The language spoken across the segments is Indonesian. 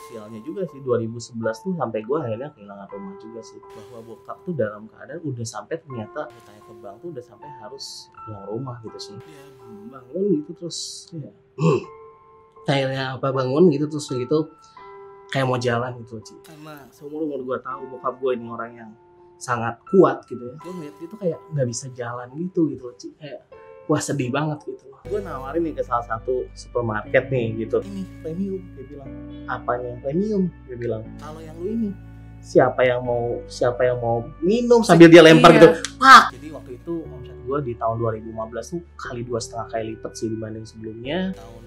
krusialnya juga sih 2011 tuh sampai gue akhirnya kehilangan rumah juga sih, bahwa bokap tuh dalam keadaan udah sampai ternyata ditanya ke bank tuh udah sampai harus kehilangan rumah gitu sih. Ya bangun gitu terus ya akhirnya bangun gitu terus gitu kayak mau jalan gitu sih, karena seumur gue tahu bokap gue ini orang yang sangat kuat gitu ya. Gue ngeliat dia tuh kayak nggak bisa jalan gitu sih, kayak wah sedih banget gitu. Gue nawarin nih ke salah satu supermarket nih gitu, ini premium, dia bilang. Apanya yang premium? Dia bilang, kalau yang lu ini siapa yang mau minum, sambil dia lempar gitu, pak. Jadi waktu itu omset gue di tahun 2015 tuh kali 2,5 kali lipat sih dibanding sebelumnya. Tahun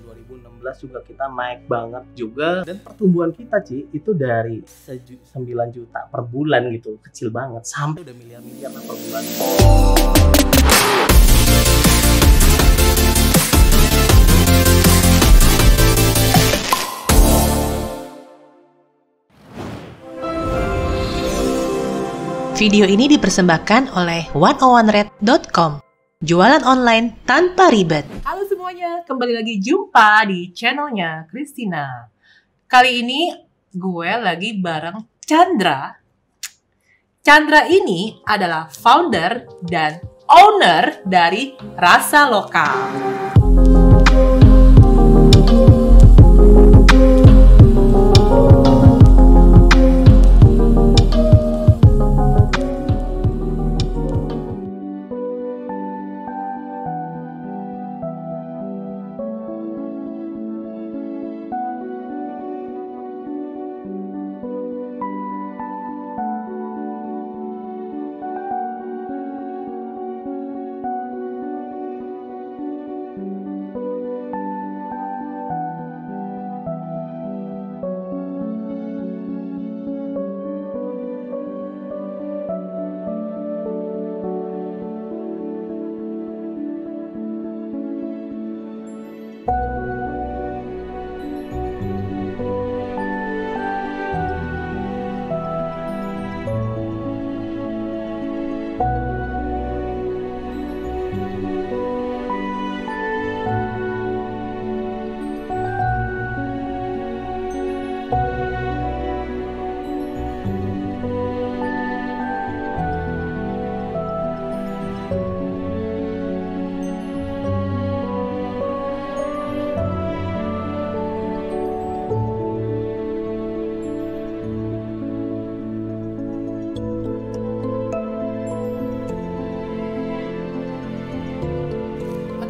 2016 juga kita naik banget juga, dan pertumbuhan kita Ci itu dari 9 juta per bulan gitu, kecil banget, sampai udah miliar-miliar per bulan. Video ini dipersembahkan oleh 101red.com. Jualan online tanpa ribet. Halo semuanya, kembali lagi jumpa di channelnya Christina. Kali ini gue lagi bareng Chandra. Chandra ini adalah founder dan owner dari Rasa Lokal.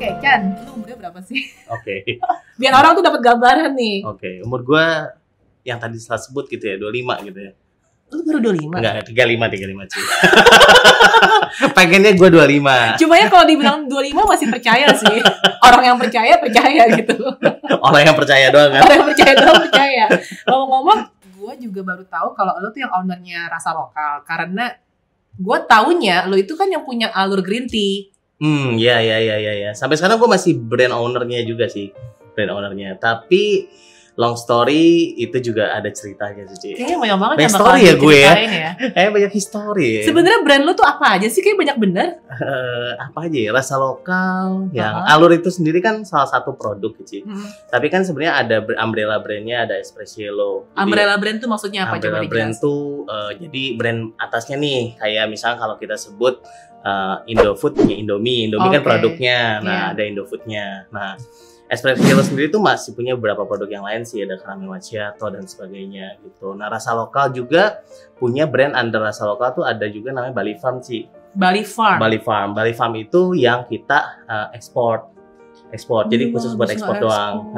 Oke, Chan, lu umurnya berapa sih? Oke. Biar orang tuh dapat gambaran nih. Oke, umur gue yang tadi setelah sebut gitu ya, 25 gitu ya. Lu baru 25? Enggak, 35 sih. Pengennya gue 25. Cuma ya kalau dibilang 25 masih percaya sih. Orang yang percaya gitu. Orang yang percaya doang kan? Orang yang percaya doang percaya. Ngomong-ngomong, gue juga baru tahu kalau lu tuh yang ownernya Rasa Lokal. Karena gue taunya lu itu kan yang punya Alur Green Tea. Ya. Sampai sekarang gue masih brand ownernya juga sih, Tapi long story itu juga ada ceritanya sih. Kayaknya banyak banget yang bakal story ya gue ya. Banyak history. Sebenarnya brand lu tuh apa aja sih? Kayak banyak bener. Apa aja ya? Rasa Lokal, yang Alur itu sendiri kan salah satu produk sih. Tapi kan sebenarnya ada umbrella brandnya, ada Espresso. Umbrella brand tuh maksudnya apa? Umbrella brand tuh jadi brand atasnya nih, kayak misalnya kalau kita sebut Indofood ya Indomie kan produknya. Nah, ada Indofoodnya. Nah, Espresso sendiri tuh masih punya beberapa produk yang lain sih, ada caramel macchiato dan sebagainya gitu. Nah, Rasa Lokal juga punya brand under Rasa Lokal tuh ada juga namanya Bali Farm sih. Bali Farm itu yang kita ekspor. Jadi khusus buat ekspor doang.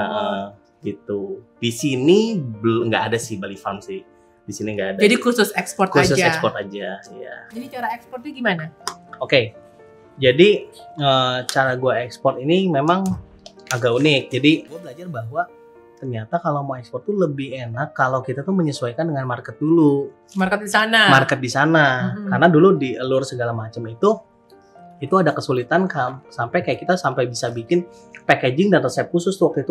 Gitu. Di sini nggak ada sih Bali Farm sih. Di sini nggak ada. Jadi khusus ekspor aja, ya. Jadi cara ekspornya gimana? Oke. Jadi cara gue ekspor ini memang agak unik. Jadi gue belajar bahwa ternyata kalau mau ekspor tuh lebih enak kalau kita tuh menyesuaikan dengan market dulu. Market di sana. Karena dulu di Alur segala macam itu ada kesulitan sampai kayak kita sampai bisa bikin packaging dan resep khusus waktu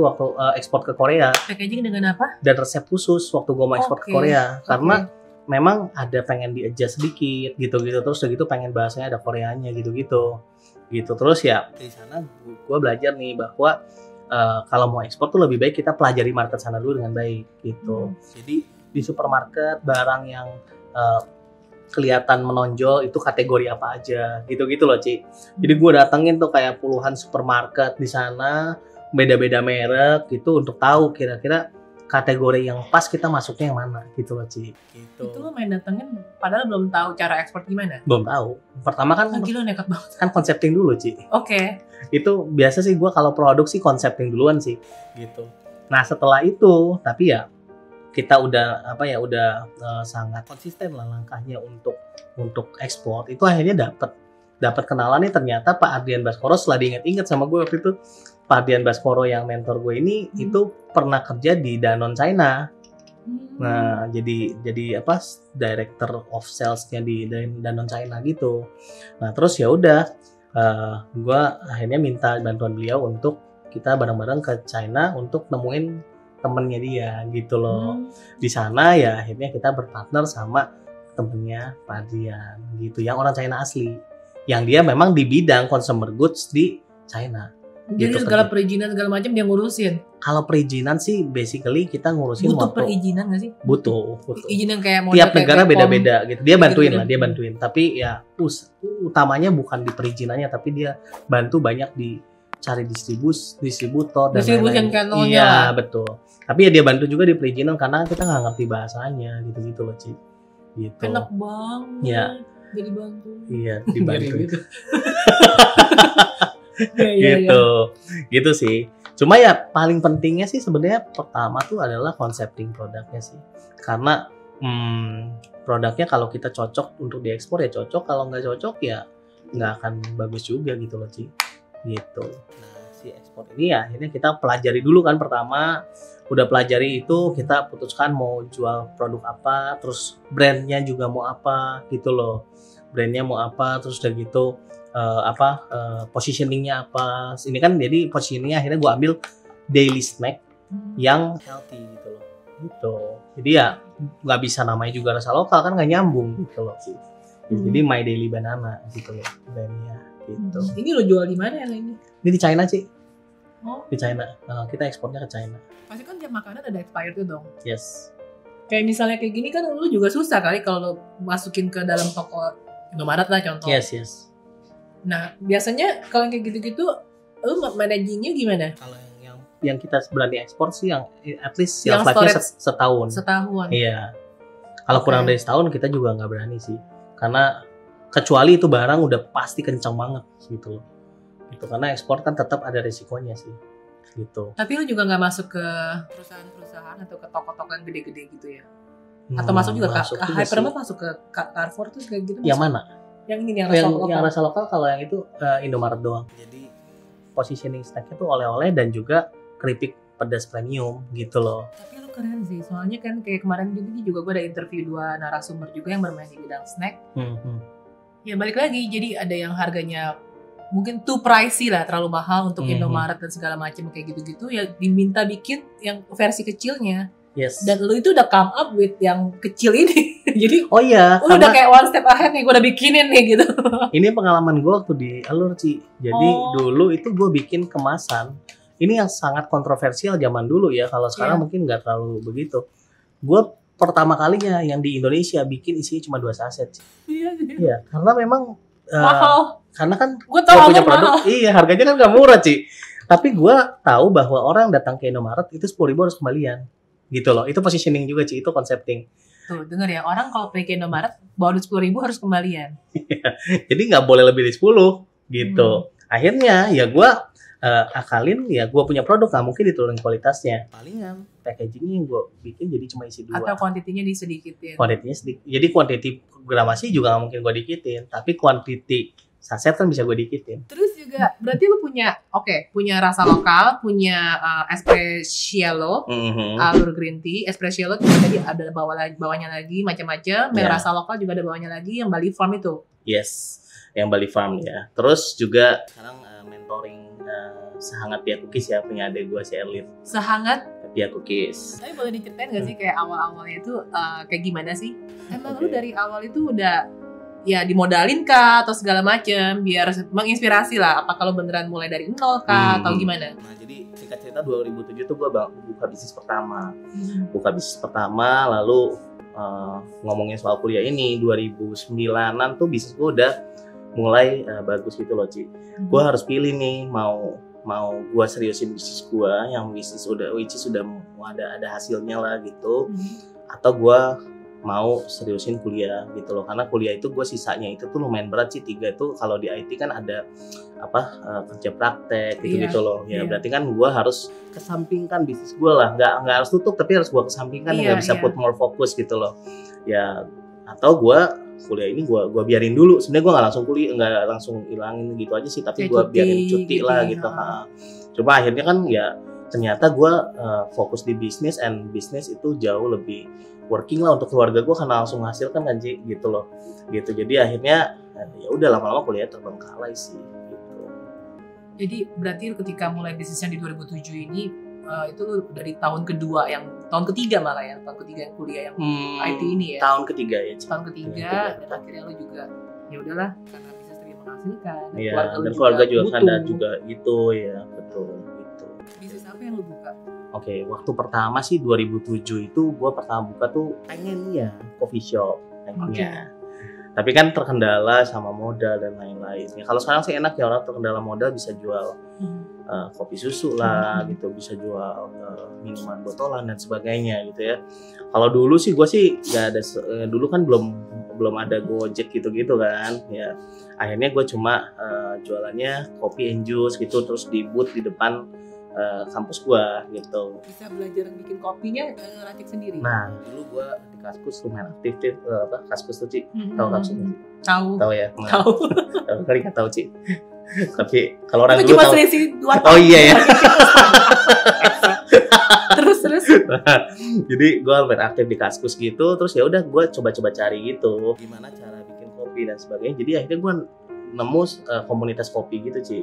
ekspor ke Korea. Packaging dengan apa? Dan resep khusus waktu gue mau ekspor ke Korea. Karena memang ada pengen di-adjust sedikit gitu-gitu, terus segitu pengen bahasanya ada Koreanya gitu. Terus ya di sana gue belajar nih bahwa kalau mau ekspor tuh lebih baik kita pelajari market sana dulu dengan baik gitu. Jadi di supermarket barang yang kelihatan menonjol itu kategori apa aja gitu-gitu loh Ci. Jadi gue datengin tuh kayak puluhan supermarket di sana, beda-beda merek gitu untuk tahu kira-kira kategori yang pas kita masuknya yang mana gitu loh Ci. Gitu. Itu lo main datengin padahal belum tahu cara ekspor gimana? Belum tahu. Pertama kan Gila nekat banget. kan konsepting dulu Ci. Oke. Itu biasa sih gue kalau produk sih konsepting duluan sih gitu. Nah setelah itu tapi ya kita udah sangat konsisten lah langkahnya untuk ekspor. Itu akhirnya dapat kenalan nih ternyata Pak Ardian Baskoro. Setelah diingat-ingat sama gue waktu itu, Pak Ardian Baskoro yang mentor gue ini itu pernah kerja di Danone China. Nah jadi director of sales-nya di Danone China gitu. Nah terus ya udah gue akhirnya minta bantuan beliau untuk kita bareng-bareng ke China untuk nemuin temennya dia gitu loh. Di sana ya akhirnya kita berpartner sama temennya Pak Adrian gitu, yang orang China asli, yang dia memang di bidang consumer goods di China. Jadi gitu, segala perizinan segala macam dia ngurusin. Kalau perizinan sih basically kita ngurusin Butuh perizinan nggak sih? Butuh. Izin yang kayak Tiap negara beda-beda gitu. Dia bantuin gitu. lah, dia bantuin. Tapi ya utamanya bukan di perizinannya, tapi dia bantu banyak di cari distributor dan distribution channelnya. Iya betul. Tapi ya dia bantu juga di perizinan karena kita nggak ngerti bahasanya gitu loh Ci. Gitu. Enak banget. Iya. Jadi bantu. Iya dibantu. gitu. Gitu sih. Cuma ya paling pentingnya sih sebenarnya pertama tuh adalah konsepting produknya sih. Karena produknya kalau kita cocok untuk diekspor ya cocok, kalau nggak cocok ya nggak akan bagus juga gitu loh Ci. Gitu. Nah si ekspor ini ya akhirnya kita pelajari dulu kan pertama. Udah pelajari itu kita putuskan mau jual produk apa, terus brandnya juga mau apa gitu loh. Brandnya mau apa, terus udah gitu positioningnya apa. Ini kan jadi positioningnya akhirnya gue ambil daily snack yang healthy gitu loh. Gitu. Jadi ya nggak bisa namanya juga rasa lokal kan nggak nyambung gitu loh. Jadi My Daily Banana gitu loh brandnya gitu. Ini lo jual di mana yang ini? Ini di China sih. Oh. Di China. Kita ekspornya ke China. Pasti kan tiap makanan ada expired tuh dong. Yes. Kayak misalnya kayak gini kan lu juga susah kali kalau lo masukin ke dalam toko Indomaret lah contoh. Yes. Nah, biasanya kalau kayak gitu-gitu lu managingnya gimana? Kalau yang kita berani ekspor sih yang at least Yang shelf life-nya setahun. Setahun. Iya. Kalau kurang dari setahun kita juga nggak berani sih. Karena kecuali itu barang udah pasti kencang banget gitu loh. Gitu. Karena ekspor kan tetap ada risikonya sih. Gitu. Tapi lu juga nggak masuk ke perusahaan-perusahaan atau ke toko-toko yang gede-gede gitu ya? Atau masuk juga ke Hypermart, masuk ke Carrefour tuh kayak gitu? Yang mana? Yang ini yang rasa lokal. Yang rasa lokal kalau yang itu Indomaret doang. Jadi positioning snacknya tuh oleh-oleh dan juga keripik pedas premium gitu loh. Tapi lu keren sih, soalnya kan kayak kemarin juga gue ada interview 2 narasumber juga yang bermain di bidang snack. Ya balik lagi, jadi ada yang harganya mungkin too pricey lah, terlalu mahal untuk Indomaret dan segala macam kayak gitu-gitu, ya diminta bikin yang versi kecilnya. Yes. Dan lu itu udah come up with yang kecil ini. Jadi oh iya, udah kayak one step ahead nih, gue udah bikinin nih gitu. Ini pengalaman gue waktu di Alur Ci. Jadi dulu itu gue bikin kemasan. Ini yang sangat kontroversial zaman dulu ya. Kalau sekarang mungkin nggak terlalu begitu. Gue pertama kalinya yang di Indonesia bikin isinya cuma 2 saset. Iya, karena memang mahal. Karena kan gue punya produk, iya harganya kan gak murah Ci. Tapi gue tahu bahwa orang datang ke Indomaret itu 10.000 harus kembalian. Gitu loh, itu positioning juga Ci, itu konsepting. Tuh denger ya, orang kalau pergi ke Indomaret bawa 10.000 harus kembalian. Jadi gak boleh lebih dari 10 gitu. Akhirnya ya gue akalin ya gue punya produk gak mungkin diturunin kualitasnya. Palingan packagingnya gue bikin jadi cuma isi 2. Atau kuantitinya disedikitin. Kuantitinya sedikit. Jadi kuantiti gramasi juga gak mungkin gue dikitin. Tapi kuantiti saset kan bisa gue dikitin. Terus juga berarti lu punya punya rasa lokal, punya espresso, Alur green tea, espresso itu tadi ada bawahnya lagi macam-macam, yang rasa lokal juga ada bawahnya lagi, yang Bali Farm itu. Yes, yang Bali Farm ya. Terus juga sekarang mentoring Sehangat Pia Cookies ya, punya adik gue si Erlin. Sehangat Pia Cookies. Tapi boleh diceritain gak sih kayak awal-awalnya itu kayak gimana sih? Emang lu dari awal itu udah ya dimodalin kah atau segala macem biar menginspirasi lah, apa kalau beneran mulai dari nol kah atau gimana? Nah jadi singkat cerita 2007 tuh gue buka bisnis pertama. Lalu ngomongin soal kuliah ini 2009an tuh bisnis gue udah mulai bagus gitu loh Ci. Gue harus pilih nih mau gue seriusin bisnis gue yang bisnis udah ada hasilnya lah gitu, atau gue mau seriusin kuliah gitu loh, karena kuliah itu gue sisanya itu tuh lumayan berat sih. 3 itu kalau di IT kan ada kerja praktek gitu loh ya. Berarti kan gue harus kesampingkan bisnis gue lah, nggak harus tutup tapi harus gue kesampingkan, nggak bisa put more fokus gitu loh ya. Atau gue kuliah ini gue biarin dulu, sebenarnya gue nggak langsung hilangin gitu aja sih, tapi gue biarin cuti lah gitu. Cuma akhirnya kan ya ternyata gue fokus di bisnis, and bisnis itu jauh lebih working lah untuk keluarga gue karena langsung menghasilkan kan Ci, gitu loh gitu. Jadi akhirnya ya udah lama-lama kuliah terbengkalai sih gitu. Jadi berarti ketika mulai bisnisnya di 2007 ini itu dari tahun ketiga yang kuliah yang IT ini ya. Tahun ketiga ya Ci. Tahun ketiga dan akhirnya lu juga ya udahlah karena bisnis tadi menghasilkan. Iya, dan keluarga juga ada juga gitu ya, betul gitu. Bisnis apa yang lu buka? Oke, waktu pertama sih 2007 itu gue pertama buka tuh pengen ya coffee shop pengennya. Tapi kan terkendala sama modal dan lain-lain. Ya, kalau sekarang sih enak ya, orang terkendala modal bisa jual kopi susu lah gitu, bisa jual minuman botolan dan sebagainya gitu ya. Kalau dulu sih gue sih nggak ada, dulu kan belum ada Gojek gitu-gitu kan ya. Akhirnya gue cuma jualannya kopi and juice gitu, terus di booth di depan kampus gua gitu. Bisa belajar bikin kopinya ngeracik sendiri. Nah, dulu gua di Kaskus lumayan aktif Kaskus tuh Ci. Tahu Kaskus nggak sih? Tahu ya? Tahu. Kali nggak tahu Ci. Tapi kalau orang itu dulu cuma tahu. Oh iya ya. terus. Jadi gua lumayan aktif di Kaskus gitu, terus ya udah gua coba-coba cari gitu gimana cara bikin kopi dan sebagainya. Jadi akhirnya gua nemu komunitas kopi gitu Ci.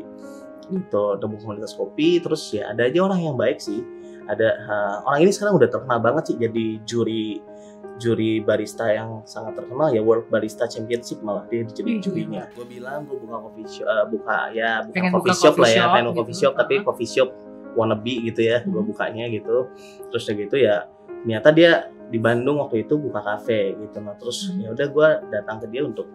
Gitu, nemu komunitas kopi, terus ya ada aja orang yang baik sih. Ada orang ini sekarang udah terkenal banget sih, jadi juri barista yang sangat terkenal ya, World Barista Championship malah dia jadi jurinya. Gue bilang gue buka coffee shop, buka coffee shop lah ya, pengen coffee shop tapi coffee shop wannabe gitu ya, gue bukanya gitu. Terus udah gitu ya, ternyata dia di Bandung waktu itu buka kafe gitu. Nah terus ya udah gue datang ke dia untuk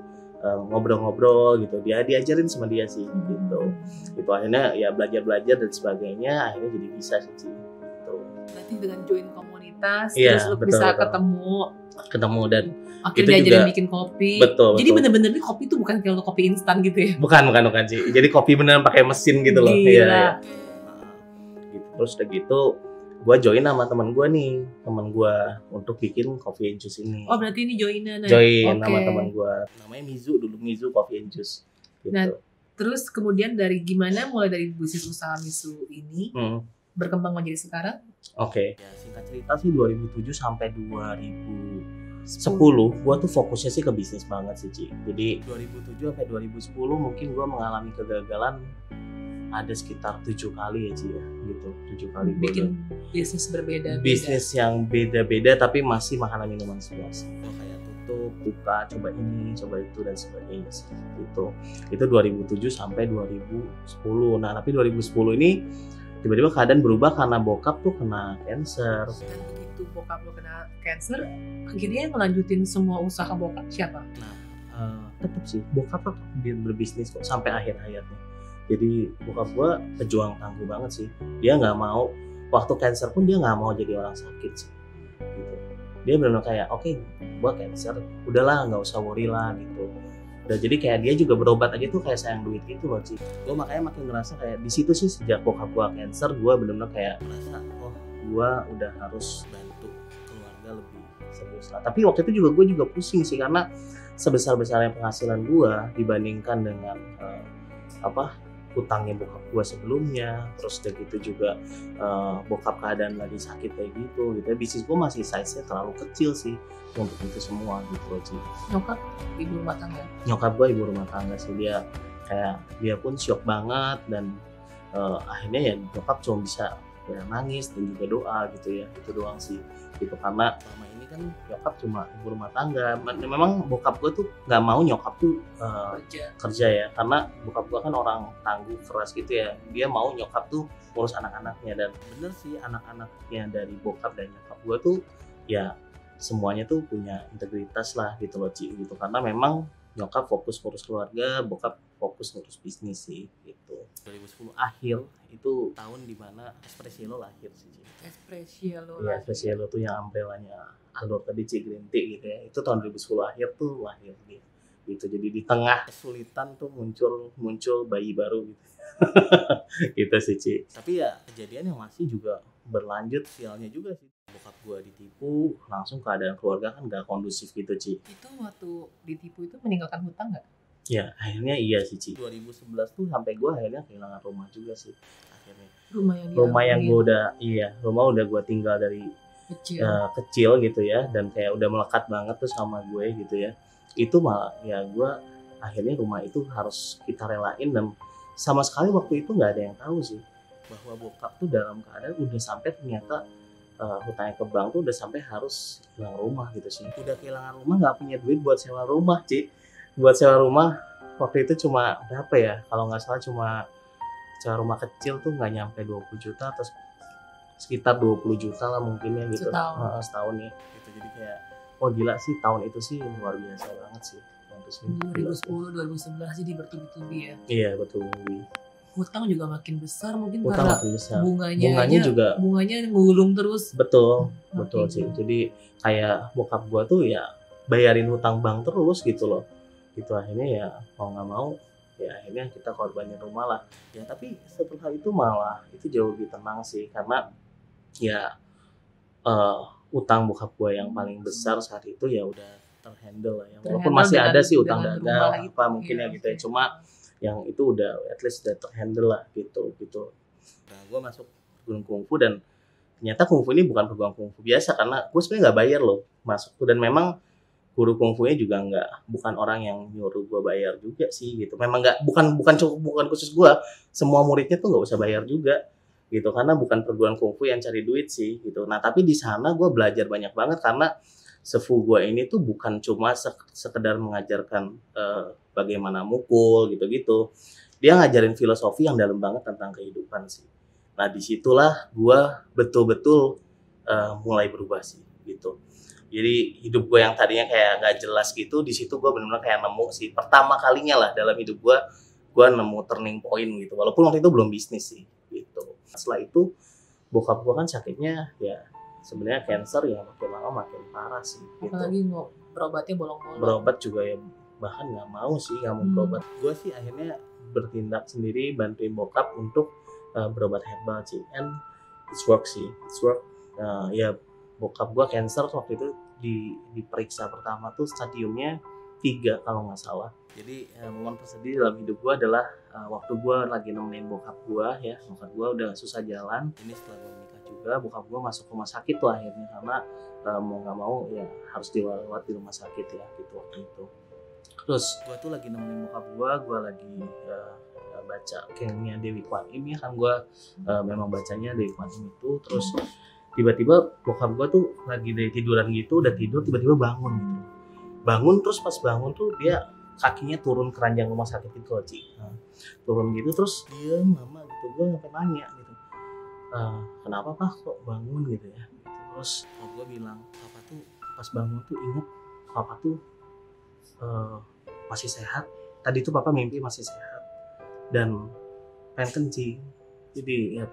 ngobrol-ngobrol gitu, dia diajarin sama dia sih gitu. Itu akhirnya ya belajar dan sebagainya, akhirnya jadi bisa sih gitu. Berarti dengan join komunitas iya, terus lu betul, bisa ketemu dan akhirnya itu diajarin juga bikin kopi. Betul. Jadi bener-bener nih kopi itu bukan kayak kopi instan gitu ya? Bukan sih. Jadi kopi beneran pakai mesin gitu loh. Iya. Gitu. Terus udah gitu gue join sama teman gue untuk bikin coffee and juice ini. Oh berarti ini joinan? Join sama teman gue, namanya Mizu Coffee and Juice. Gitu. Nah terus kemudian mulai dari bisnis usaha Mizu ini berkembang menjadi sekarang? Oke. Ya, singkat cerita sih 2007 sampai 2010 gue tuh fokusnya sih ke bisnis banget sih Ci. Jadi 2007 sampai 2010 mungkin gue mengalami kegagalan ada sekitar 7 kali ya Ci ya gitu. 7 kali bikin bisnis berbeda. Bisnis yang beda-beda tapi masih makanan minuman semua sih. Kayak tutup, buka, coba ini, coba itu dan sebagainya sih. Itu 2007 sampai 2010. Nah, tapi 2010 ini tiba-tiba keadaan berubah karena bokap tuh kena cancer. Dan begitu bokap lo kena cancer, akhirnya yang melanjutin semua usaha bokap siapa? Nah, tetap sih bokap tetap berbisnis kok sampai akhir hayatnya. Jadi bokap gue pejuang tangguh banget sih. Dia nggak mau, waktu cancer pun dia nggak mau jadi orang sakit sih. Gitu. Dia benar-benar kayak, oke, gue cancer, udahlah nggak usah worry lah gitu. Udah jadi kayak dia juga berobat aja tuh kayak sayang duit gitu loh Ci. Gue makanya makin ngerasa kayak di situ sih sejak bokap gue cancer, gue benar-benar kayak merasa, oh gue udah harus bantu keluarga lebih serius lah. Tapi waktu itu gue juga pusing sih karena sebesar-besarnya penghasilan gue dibandingkan dengan hutangnya bokap gue sebelumnya, terus udah gitu juga bokap keadaan lagi sakit kayak gitu. Bisnis gue masih size-nya terlalu kecil sih untuk itu semua gitu loh Ci. Nyokap ibu rumah tangga? Nyokap gue ibu rumah tangga sih, dia pun shock banget dan akhirnya ya nyokap cuma bisa ya nangis dan juga doa gitu ya, itu doang sih gitu. Karena selama ini kan kan nyokap cuma ibu rumah tangga. Memang bokap gue tuh nggak mau nyokap tuh kerja ya, karena bokap gue kan orang tangguh keras gitu ya. Dia mau nyokap tuh ngurus anak-anaknya, dan bener sih anak-anaknya dari bokap dan nyokap gue tuh ya semuanya tuh punya integritas lah gitu loh Ci, gitu. Karena memang nyokap fokus ngurus keluarga, bokap fokus ngurus bisnis sih gitu. 2010 akhir itu tahun dimana Espressielo lahir sih Ci. Espressielo. Iya, Espressielo tuh yang umbrellanya Alor tadi Ci Green Tea gitu ya. Itu tahun 2010 akhir tuh lahir dia. Gitu. Jadi di tengah kesulitan tuh muncul bayi baru gitu. Gitu sih Ci. Tapi ya kejadian yang masih juga berlanjut, sialnya juga sih. Bokap gua ditipu, langsung keadaan keluarga kan gak kondusif gitu Ci. Itu waktu ditipu itu meninggalkan hutang nggak? Ya akhirnya iya sih Ci. 2011 tuh sampai gua akhirnya kehilangan rumah juga sih. Akhirnya rumah yang gua udah gua tinggal dari kecil gitu ya, dan kayak udah melekat banget tuh sama gue gitu ya. Itu malah ya gua akhirnya rumah itu harus kita relain, dan sama sekali waktu itu nggak ada yang tahu sih bahwa bokap tuh dalam keadaan udah sampai ternyata hutangnya ke bank tuh udah sampai harus hilang rumah gitu sih. Udah kehilangan rumah, nggak punya duit buat sewa rumah Ci. Buat sewa rumah waktu itu cuma berapa ya, kalau nggak salah cuma sewa rumah kecil tuh nggak nyampe 20 juta atau sekitar 20 juta lah mungkin ya gitu. Setahun ya gitu. Jadi kayak oh gila sih, tahun itu sih luar biasa banget sih. 2010 2011 jadi bertubi-tubi ya. Iya betul. Hutang juga makin besar mungkin hutang karena makin besar. bunganya ngulung terus. Betul sih. Jadi kayak bokap gua tuh ya bayarin hutang bank terus gitu loh. Gitu akhirnya ya mau nggak mau ya akhirnya kita korbanin rumah lah. Ya tapi setelah itu malah itu jauh lebih tenang sih, karena ya utang bokap gua yang paling besar saat itu ya udah terhandle lah ya. Walaupun masih ada sih utang dagang apa mungkin ya gitu ya. Cuma yang itu udah at least udah terhandle lah gitu. Nah gue masuk perguruan kungfu, dan ternyata kungfu ini bukan perguruan kungfu biasa, karena gue sebenarnya nggak bayar loh masuk tuh, dan memang guru kungfunya juga bukan orang yang nyuruh gue bayar juga sih gitu. Memang bukan khusus gue, semua muridnya tuh nggak usah bayar juga gitu, karena bukan perguruan kungfu yang cari duit sih gitu. Nah tapi di sana gue belajar banyak banget, karena sefu gue ini tuh bukan cuma sekedar mengajarkan bagaimana mukul gitu-gitu. Dia ngajarin filosofi yang dalam banget tentang kehidupan sih. Nah disitulah gue betul-betul mulai berubah sih gitu. Jadi hidup gue yang tadinya kayak gak jelas gitu, di situ gue benar-benar kayak nemu sih pertama kalinya lah dalam hidup gue nemu turning point gitu. Walaupun waktu itu belum bisnis sih gitu. Setelah itu bokap gue kan sakitnya ya sebenarnya cancer, yang makin lama makin parah sih gitu. Apalagi berobatnya bolong-bolong. Berobat juga ya bahkan nggak mau berobat. Gue sih akhirnya bertindak sendiri, bantuin bokap untuk berobat herbal sih, and it's work. Ya bokap gue cancer waktu itu diperiksa pertama tuh stadiumnya 3 kalau nggak salah. Jadi momen tersedih dalam hidup gue adalah waktu gue lagi nemenin bokap gue ya. Bokap gue udah susah jalan. Ini setelah gue menikah juga, bokap gue masuk rumah sakit tuh akhirnya, karena mau nggak mau ya harus dirawat di rumah sakit ya gitu waktu itu. Terus gue tuh lagi nemenin bokap gue lagi baca kengnya Dewi Kwan Im ya kan, gue memang bacanya Dewi Kwan Im itu. Terus tiba-tiba bokap gue tuh lagi dari tiduran gitu, udah tidur tiba-tiba bangun gitu. Bangun terus pas bangun tuh dia kakinya turun keranjang rumah sakit itu Ci. Turun gitu terus dia mama gitu, gue sampai nanya gitu, kenapa Pak kok bangun gitu ya. Terus gue bilang, papa tuh pas bangun tuh inget papa tuh masih sehat. Tadi tuh papa mimpi masih sehat dan pengen kencing. Jadi ya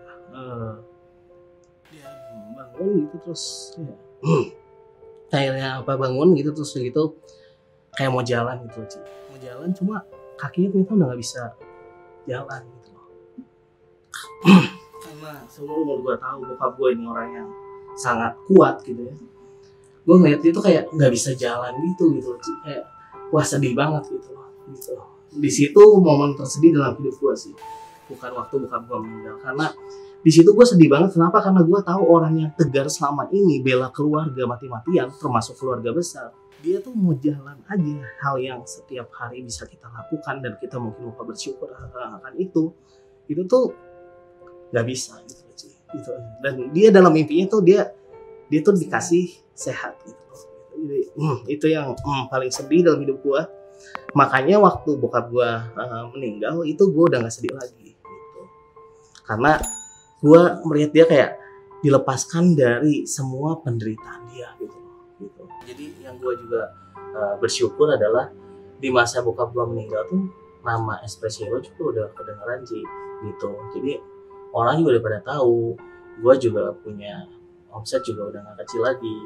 dia bangun gitu terus ya kayaknya apa bangun gitu terus gitu kayak mau jalan gitu Ci. Mau jalan cuma kakinya ternyata udah nggak bisa jalan gitu loh. Karena seluruh umur gue tahu bokap gue ini orang yang sangat kuat gitu ya. Gue ngeliat dia tuh kayak nggak bisa jalan gitu Ci. Kayak wah sedih banget gitu. Di situ momen tersedih dalam hidup gue sih, bukan waktu bokap gue meninggal, karena di situ gue sedih banget. Kenapa? Karena gue tahu orang yang tegar selama ini bela keluarga mati-matian, termasuk keluarga besar, dia tuh mau jalan aja hal yang setiap hari bisa kita lakukan dan kita mungkin lupa bersyukur akan itu tuh nggak bisa gitu. Dan dia dalam mimpinya tuh dia tuh dikasih sehat gitu. Jadi, itu yang paling sedih dalam hidup gue. Makanya waktu bokap gue meninggal itu gue udah nggak sedih lagi gitu. Karena gue melihat dia kayak dilepaskan dari semua penderitaan dia gitu. Jadi yang gue juga bersyukur adalah di masa bokap gue meninggal tuh nama Espressielo juga udah kedengeran sih gitu. Jadi orang juga udah pada tahu. Gue juga punya omset juga udah nggak kecil lagi.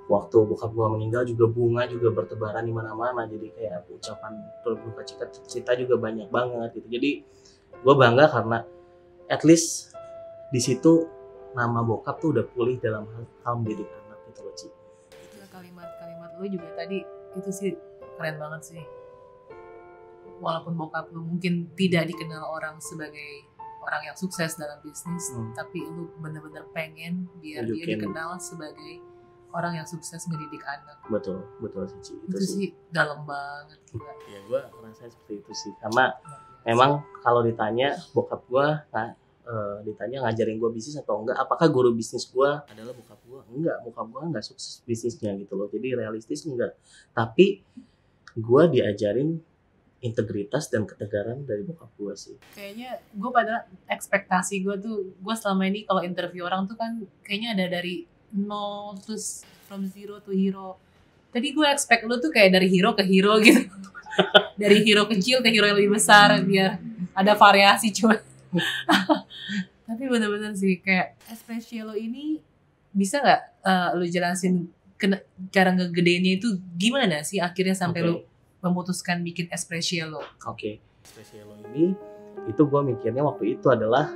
Waktu bokap gue meninggal juga bunga juga bertebaran di mana-mana. Jadi kayak ucapan berduka cita juga banyak banget gitu. Jadi gue bangga karena at least di situ nama bokap tuh udah pulih dalam hal mendidik anak gitu loh, Ci. Itu kalimat-kalimat lu juga tadi itu sih keren banget sih. Walaupun bokap lu mungkin tidak dikenal orang sebagai orang yang sukses dalam bisnis, tapi lu bener-bener pengen biar dia dikenal sebagai orang yang sukses mendidik anak. Betul sih, Ci. Itu sih dalam banget juga. Ya gue ngerasa seperti itu sih, karena memang kalau ditanya bokap gue ditanya ngajarin gue bisnis atau enggak, apakah guru bisnis gue adalah bokap gue? Enggak, bokap gue enggak sukses bisnisnya gitu loh. Jadi realistis enggak. Tapi gue diajarin integritas dan ketegaran dari bokap gue sih. Kayaknya gue pada ekspektasi gue tuh, gue selama ini kalau interview orang tuh kan kayaknya ada dari nol terus from zero to hero. Tadi gue expect lu tuh kayak dari hero ke hero gitu. Dari hero kecil ke hero yang lebih besar biar ada variasi cuman. Tapi bener-bener sih kayak Espressielo ini bisa nggak lu jelasin cara ngegedenya itu gimana sih akhirnya sampai lu memutuskan bikin Espressielo? Espressielo ini itu gue mikirnya waktu itu adalah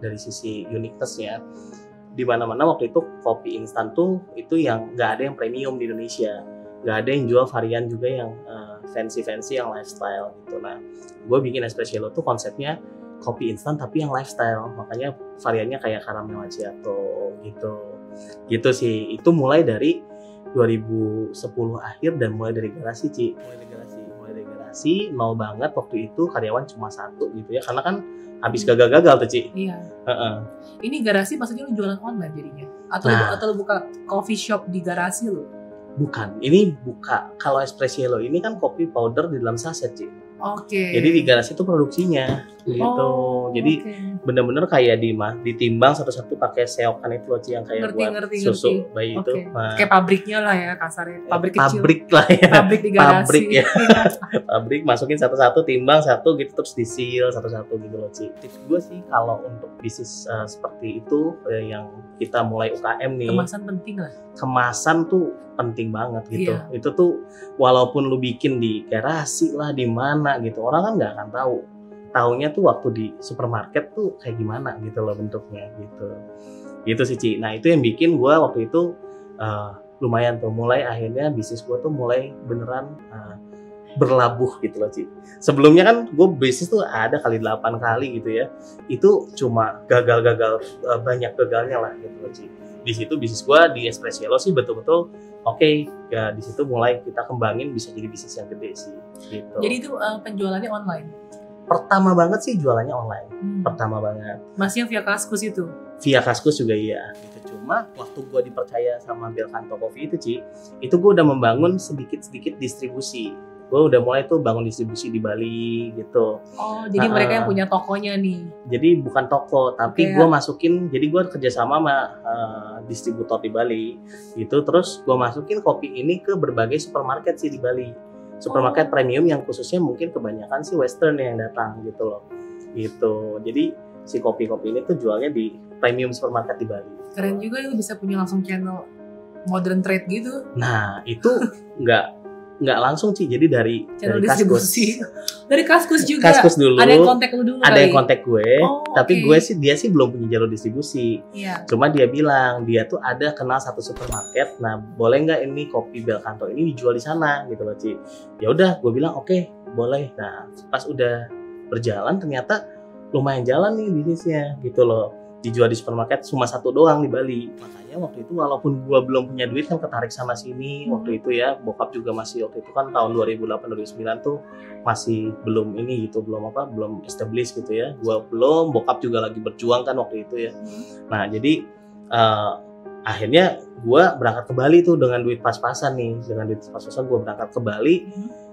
dari sisi uniqueness-nya. Di mana-mana waktu itu kopi instan tuh itu yang nggak ada yang premium di Indonesia, nggak ada yang jual varian juga yang fancy yang lifestyle gitu. Nah, gue bikin Espressielo tuh konsepnya kopi instan tapi yang lifestyle, makanya variannya kayak caramel macchiato gitu sih. Itu mulai dari 2010 akhir dan mulai dari garasi, Ci. Mulai dari garasi nol banget waktu itu, karyawan cuma 1 gitu ya, karena kan habis gagal tuh, Ci. Iya. Ini garasi maksudnya lu jualan online jadinya? Atau lu buka coffee shop di garasi lu? Bukan, ini buka. Kalau Espressielo ini kan kopi powder di dalam saset, Ci. Oke. Jadi di garasi itu produksinya gitu. Jadi bener-bener kayak ditimbang satu-satu pakai seokan itu loh, Ci, yang kayak buat susu bayi itu. Nah, kayak pabriknya lah ya kasarnya. Pabrik kecil. Pabrik lah ya. Pabrik di garasi. Pabrik ya. Pabrik masukin satu-satu, timbang satu gitu, terus disil satu-satu gitu loh, Ci. Tips gue sih kalau untuk bisnis seperti itu yang kita mulai UKM nih. Kemasan penting lah. Kemasan tuh penting banget gitu. Iya. Itu tuh walaupun lu bikin di garasi lah di mana gitu, orang kan nggak akan tahu. Taunya tuh waktu di supermarket tuh kayak gimana gitu loh bentuknya gitu. Gitu sih, Ci. Nah, itu yang bikin gue waktu itu lumayan tuh, mulai akhirnya bisnis gue tuh mulai beneran berlabuh gitu loh, Ci. Sebelumnya kan gue bisnis tuh ada kali 8 kali gitu ya. Itu cuma gagal banyak gagalnya lah gitu loh, Ci. Di situ bisnis gue di Espressielo sih betul-betul ya di situ mulai kita kembangin bisa jadi bisnis yang gede sih gitu. Jadi itu penjualannya online? Pertama banget sih jualannya online. Pertama banget. Masih via Kaskus itu? Via Kaskus juga iya. Gitu. Cuma waktu gue dipercaya sama Belcanto Coffee itu, Ci, itu gue udah membangun sedikit-sedikit distribusi. Gue udah mulai tuh bangun distribusi di Bali gitu. Oh, jadi mereka yang punya tokonya nih? Jadi bukan toko, tapi gue masukin, jadi gue kerjasama sama distributor di Bali gitu. Terus gue masukin kopi ini ke berbagai supermarket sih di Bali. Supermarket premium yang khususnya mungkin kebanyakan sih Western yang datang gitu loh. Gitu. Jadi si kopi-kopi ini tuh jualnya di premium supermarket di Bali. Keren juga lu bisa punya langsung channel modern trade gitu. Nah, itu nggak langsung sih, jadi dari distribusi. Dari Kaskus juga. Kaskus dulu. Ada yang kontak lu dulu. Ada yang kontak gue, tapi dia sih belum punya jalur distribusi. Iya. Cuma dia bilang dia tuh ada kenal satu supermarket. Nah, boleh nggak ini kopi Belcanto ini dijual di sana gitu loh, Ci. Ya udah, gue bilang oke, boleh. Nah, pas udah berjalan ternyata lumayan jalan nih bisnisnya gitu loh. Dijual di supermarket cuma 1 doang di Bali. Makanya waktu itu walaupun gua belum punya duit kan ketarik sana sini waktu itu ya. Bokap juga masih waktu itu kan tahun 2008-2009 tuh masih belum ini gitu, belum established gitu ya. Gua belum, bokap juga lagi berjuang kan waktu itu ya. Nah, jadi akhirnya gue berangkat ke Bali tuh dengan duit pas-pasan nih, dengan duit pas-pasan gue berangkat ke Bali.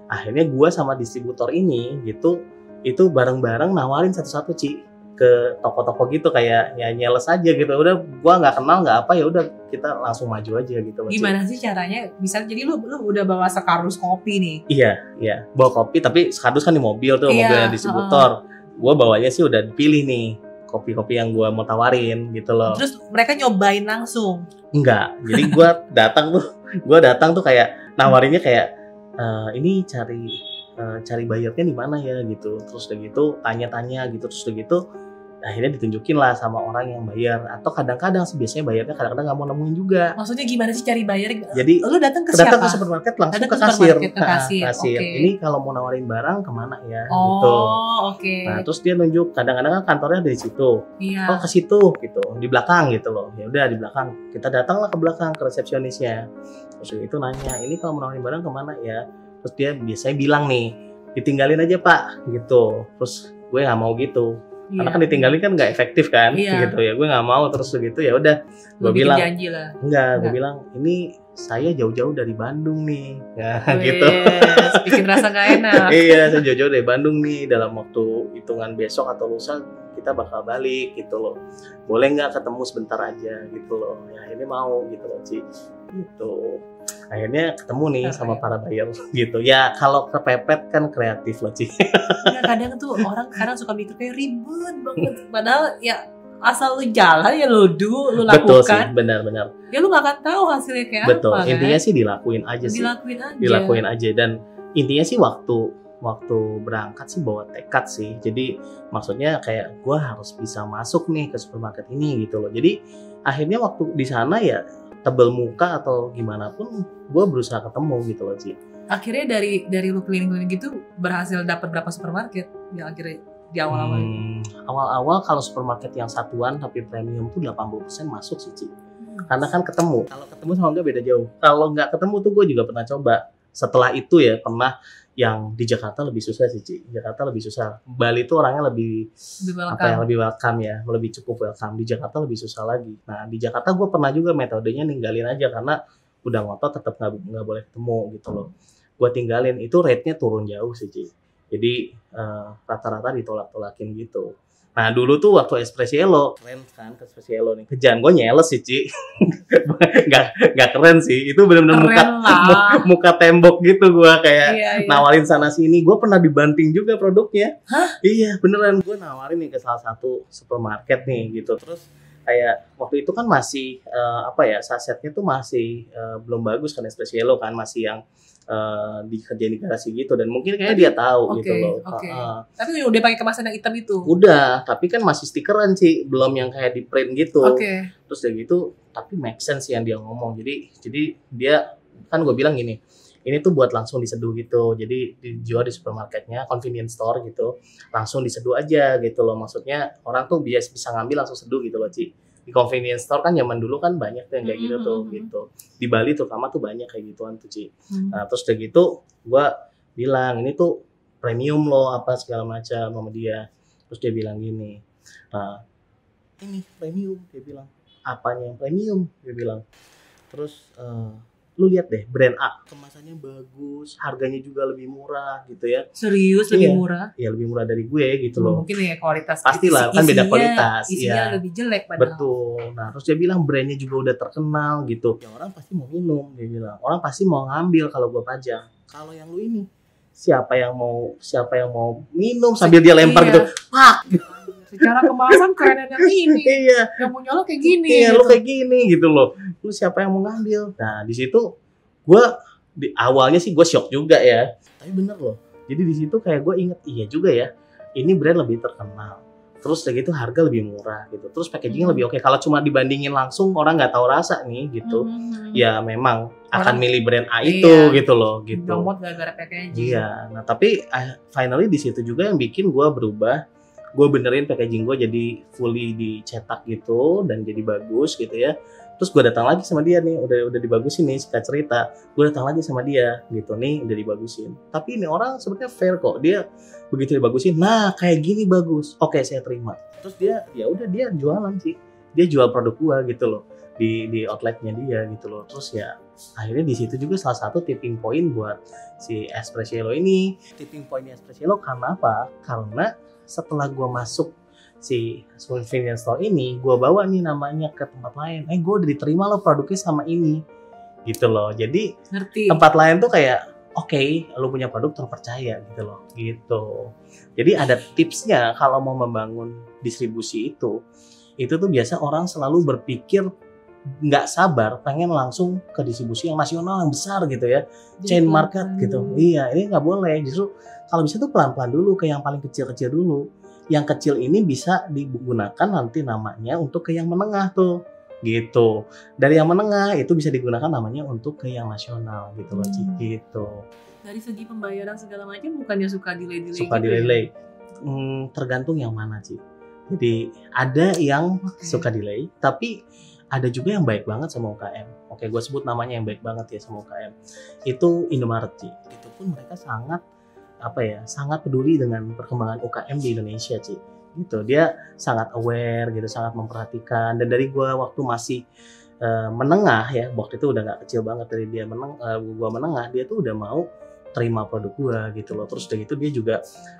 Akhirnya gue sama distributor ini gitu itu bareng-bareng nawarin satu-satu Ci ke toko-toko gitu, kayak ya nyales aja gitu. Udah gue nggak kenal nggak apa, ya udah kita langsung maju aja gitu. Gimana sih caranya? Bisa jadi lu udah bawa sekardus kopi nih? Iya bawa kopi, tapi sekardus kan di mobil tuh, mobilnya distributor. Gue bawanya sih udah dipilih nih kopi-kopi yang gue mau tawarin gitu loh. Terus mereka nyobain langsung? Enggak, jadi gue datang tuh kayak nawarinnya kayak ini cari bayarnya di mana ya gitu. Terus udah gitu tanya-tanya gitu, terus udah gitu akhirnya ditunjukin lah sama orang yang bayar. Atau kadang-kadang sih biasanya bayarnya kadang-kadang nggak mau nemuin juga. Maksudnya gimana sih cari bayar? Jadi lu datang ke siapa? Datang ke supermarket langsung ke kasir. Okay. Ini kalau mau nawarin barang kemana ya oh, gitu. Oke. Nah terus dia nunjuk, kadang-kadang kan kantornya ada di situ. Iya. Oh ke situ gitu, di belakang gitu loh. Ya udah di belakang. Kita datanglah ke belakang ke resepsionisnya. Terus itu nanya, ini kalau mau nawarin barang kemana ya? Terus dia biasanya bilang nih, ditinggalin aja Pak gitu. Terus gue nggak mau gitu. Karena kan ditinggalin kan nggak efektif kan, gitu ya. Gue nggak mau, terus begitu ya udah. Gue bilang, janji lah. Gue bilang ini saya jauh-jauh dari Bandung nih, gitu. Bikin rasa nggak enak. Iya, saya jauh-jauh dari Bandung nih. Dalam waktu hitungan besok atau lusa kita bakal balik gitu loh. Boleh nggak ketemu sebentar aja gitu loh. Ya ini mau gitu loh Ci. Gitu. Akhirnya ketemu nih sama para buyer gitu. Ya kalau kepepet kan kreatif loh Ci. Ya, kadang tuh orang kadang suka mikir kayak ribet banget. Padahal ya asal lu jalan ya lu lakukan. Betul sih, benar-benar. Ya lu gak akan tahu hasilnya kayak betul. apa. Betul. Intinya sih dilakuin aja sih. Dilakuin aja. Dan intinya sih waktu berangkat sih bawa tekad sih. Jadi maksudnya kayak gue harus bisa masuk nih ke supermarket ini gitu loh. Jadi akhirnya waktu di sana ya tebel muka atau gimana pun gue berusaha ketemu gitu loh Ci. Akhirnya dari lu keliling-keliling gitu berhasil dapat berapa supermarket yang akhirnya di awal-awal? Awal-awal kalau supermarket yang satuan tapi premium tuh 80% masuk sih Ci. Karena kan ketemu. Kalau ketemu sama enggak beda jauh. Kalau nggak ketemu tuh gue juga pernah coba. Setelah itu ya pernah yang di Jakarta lebih susah sih Ci. Jakarta lebih susah. Bali tuh orangnya lebih welcome ya, lebih cukup welcome. Di Jakarta lebih susah lagi. Nah di Jakarta gue pernah juga metodenya ninggalin aja karena udah ngotot tetap nggak boleh ketemu gitu loh. Gue tinggalin, itu rate-nya turun jauh sih Ci. Jadi rata-rata ditolak-tolakin gitu. Nah dulu tuh waktu Espressiello, keren kan Espressiello nih. Kerjaan gue nyales sih Ci. Gak keren sih. Itu benar-benar muka tembok gitu gue kayak nawarin sana sini. Gue pernah dibanting juga produknya. Hah? Iya beneran, gue nawarin nih ke salah satu supermarket nih gitu. Terus kayak waktu itu kan masih sasetnya tuh masih belum bagus kan Espressiello kan, masih yang dikerjain di garasi gitu, dan mungkin kayaknya dia tahu gitu loh. Tapi udah pakai kemasan yang hitam itu? Udah, tapi kan masih stikeran sih, belum yang kayak di print gitu. Terus udah gitu, tapi make sense yang dia ngomong. Jadi dia kan gue bilang gini, ini tuh buat langsung diseduh gitu. Jadi dijual di supermarketnya, convenience store gitu, langsung diseduh aja gitu loh. Maksudnya orang tuh bisa ngambil langsung seduh gitu loh Ci. Di convenience store kan zaman dulu kan banyak tuh yang kayak gitu tuh gitu. Di Bali terutama tuh banyak kayak gituan tuh Ci. Nah terus udah gitu gue bilang ini tuh premium loh apa segala macam sama dia. Terus dia bilang gini, nah ini premium, dia bilang. Apanya yang premium, dia bilang. Terus lu lihat deh brand A, kemasannya bagus, harganya juga lebih murah gitu ya. Serius lebih murah? Iya lebih murah dari gue gitu loh. Mungkin ya kualitas. Pastilah kan beda kualitas. Isinya lebih jelek padahal. Betul. Nah terus dia bilang brandnya juga udah terkenal gitu. Ya orang pasti mau minum, dia bilang. Orang pasti mau ngambil kalau gue pajang. Kalau yang lu ini, siapa yang mau minum sambil dia lempar gitu. Pak. Secara kemasan keren yang ini. Iya. Yang punya lo kayak gini. Iya, gitu. Lo kayak gini gitu loh. Lu siapa yang mau ngambil? Nah, di situ gue awalnya sih gue shock juga ya. Tapi bener loh. Jadi di situ kayak gue inget, iya juga ya. Ini brand lebih terkenal. Terus kayak gitu harga lebih murah gitu. Terus packagingnya lebih oke. Kalau cuma dibandingin langsung orang nggak tahu rasa nih gitu. Ya memang akan milih brand A itu gitu loh gitu. Domot gara-gara packaging. Iya. Nah, tapi finally di situ juga yang bikin gue berubah. Gue benerin packaging gue jadi fully dicetak gitu dan jadi bagus gitu ya. Terus gue datang lagi sama dia nih, udah dibagusin nih singkat cerita. Gue datang lagi sama dia gitu nih, udah dibagusin. Tapi ini orang sebenarnya fair kok. Dia begitu dibagusin, nah kayak gini bagus. Oke, saya terima. Terus dia ya udah dia jualan sih. Dia jual produk gue gitu loh. di outletnya dia gitu loh. Terus ya akhirnya di situ juga salah satu tipping point buat si Espresso ini. Tipping pointnya Espresso karena apa? Karena setelah gue masuk si convenience store ini, gue bawa nih namanya ke tempat lain. Gue udah diterima loh produknya sama ini, gitu loh. Jadi Ngerti. tempat lain tuh kayak oke, lo punya produk terpercaya gitu loh, gitu. Jadi ada tipsnya kalau mau membangun distribusi itu tuh biasa orang selalu berpikir nggak sabar pengen langsung ke distribusi yang nasional yang besar gitu ya, chain market gitu. Iya, ini nggak boleh. Justru kalau bisa tuh pelan-pelan dulu ke yang paling kecil-kecil dulu. Yang kecil ini bisa digunakan nanti namanya untuk ke yang menengah tuh, gitu. Dari yang menengah itu bisa digunakan namanya untuk ke yang nasional gitu loh, gitu. Dari segi pembayaran segala macam bukannya suka delay-delay Suka gitu delay. Tergantung yang mana sih. Jadi ada yang suka delay, tapi ada juga yang baik banget sama UKM. Oke, gue sebut namanya yang baik banget ya sama UKM. Itu Indomaret Ci. Itu pun mereka sangat sangat peduli dengan perkembangan UKM di Indonesia Ci. Gitu, dia sangat aware gitu, sangat memperhatikan. Dan dari gue waktu masih menengah ya, waktu itu udah nggak kecil banget dari dia gue menengah, dia tuh udah mau terima produk gue gitu loh. Terus udah gitu dia juga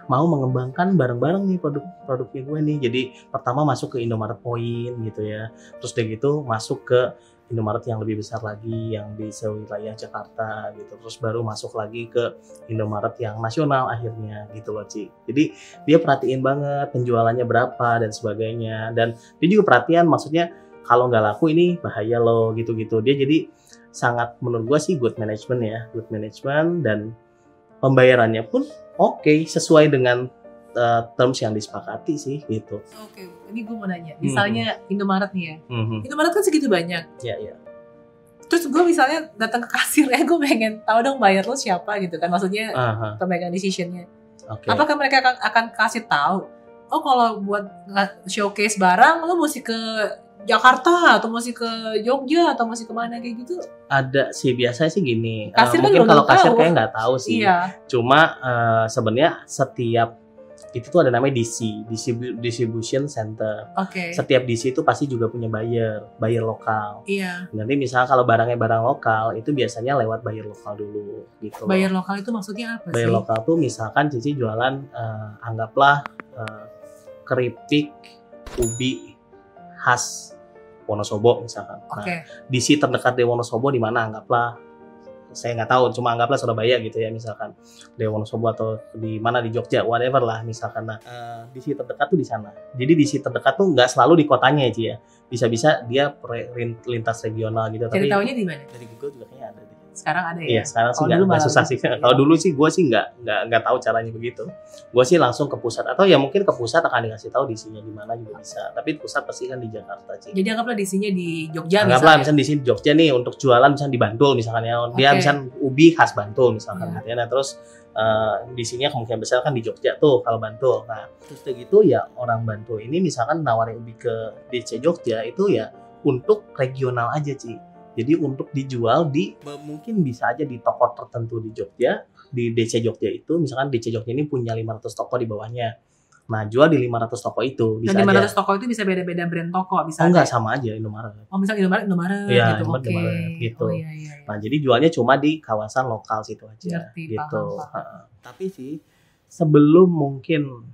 mau mengembangkan bareng-bareng nih produknya gue nih. Jadi pertama masuk ke Indomaret Point gitu ya. Terus udah gitu masuk ke Indomaret yang lebih besar lagi yang di sewilayah Jakarta gitu. Terus baru masuk lagi ke Indomaret yang nasional akhirnya gitu loh Ci. Jadi dia perhatiin banget penjualannya berapa dan sebagainya. Dan dia juga perhatian maksudnya kalau nggak laku ini bahaya loh gitu-gitu. Dia jadi sangat menurut gue sih good management ya. Good management dan pembayarannya pun oke, sesuai dengan terms yang disepakati sih gitu. Oke, ini gue mau nanya. Misalnya Indomaret nih ya. Indomaret kan segitu banyak. Iya. Terus gue misalnya datang ke kasir, gue pengen tahu dong bayar lo siapa gitu kan. Maksudnya pemegang decisionnya. Okay. Apakah mereka akan kasih tahu? Oh kalau buat showcase barang lo mesti ke Jakarta atau mesti ke Jogja atau mesti kemana kayak gitu? Ada sih, biasanya sih gini. Kasir mungkin kalau kasir kayak nggak tahu sih. Iya. Cuma sebenarnya setiap itu tuh ada namanya DC, Distribution Center. Oke. Setiap DC itu pasti juga punya buyer lokal. Iya. Nanti misalnya kalau barangnya barang lokal itu biasanya lewat buyer lokal dulu gitu. Buyer lokal itu maksudnya apa sih? Buyer lokal tuh misalkan Cici jualan anggaplah keripik ubi khas Wonosobo misalkan. Okay. Nah, DC terdekat di Wonosobo di mana anggaplah, saya nggak tahu, cuma anggaplah Surabaya gitu ya misalkan, di Wonosobo atau di mana di Jogja, whatever lah misalkan. Nah, DC terdekat tuh di sana. Jadi DC terdekat tuh nggak selalu di kotanya ya, bisa-bisa dia lintas regional gitu. Cari tahunya di mana? Dari Google juga kayaknya ada deh. Sekarang ada ya? Iya, sekarang sih nggak susah sih. Kalau dulu sih gue sih nggak tahu caranya begitu. Gue sih langsung ke pusat, atau ya mungkin ke pusat akan dikasih tahu DC-nya di mana juga bisa. Tapi pusat pasti kan di Jakarta sih. Jadi anggaplah DC-nya di Jogja anggaplah misalnya di sini Jogja nih untuk jualan misalnya di Bantul misalkan ya. Dia misalnya ubi khas Bantul misalkan gitu ya. Nah, terus DC-nya kemungkinan besar kan di Jogja tuh kalau Bantul. Nah, terus kayak gitu ya orang Bantul ini misalkan nawarin ubi ke DC Jogja itu ya untuk regional aja Ci. Jadi untuk dijual di mungkin bisa aja di toko tertentu di Jogja, di DC Jogja itu misalkan DC Jogja ini punya 500 toko di bawahnya. Nah, jual di 500 toko itu bisa. Dan 500 aja. Toko itu bisa beda-beda brand toko bisa. Oh enggak, sama aja Indomaret. Oh, misalnya Indomaret iya, gitu. Oke. Gitu. Oh, iya. Nah, jadi jualnya cuma di kawasan lokal situ aja. Ngerti, gitu. paham. Tapi sih sebelum mungkin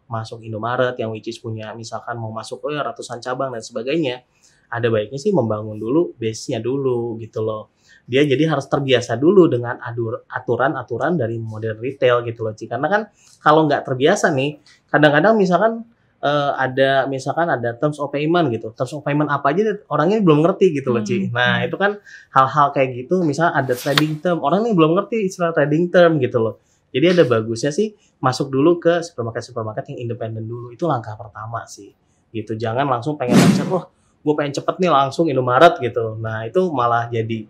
masuk Indomaret yang which is punya misalkan mau masuk ratusan cabang dan sebagainya, ada baiknya sih membangun dulu base-nya dulu gitu loh. Dia jadi harus terbiasa dulu dengan aturan-aturan dari modern retail gitu loh Ci. Karena kan kalau nggak terbiasa nih, kadang-kadang misalkan ada terms of payment gitu. Terms of payment apa aja orangnya belum ngerti gitu loh Ci. Nah, itu kan hal-hal kayak gitu, misalnya ada trading term, orang ini belum ngerti istilah trading term gitu loh. Jadi ada bagusnya sih masuk dulu ke supermarket yang independen dulu. Itu langkah pertama sih. Gitu. Jangan langsung pengen gue pengen cepet nih langsung Indomaret gitu. Nah, itu malah jadi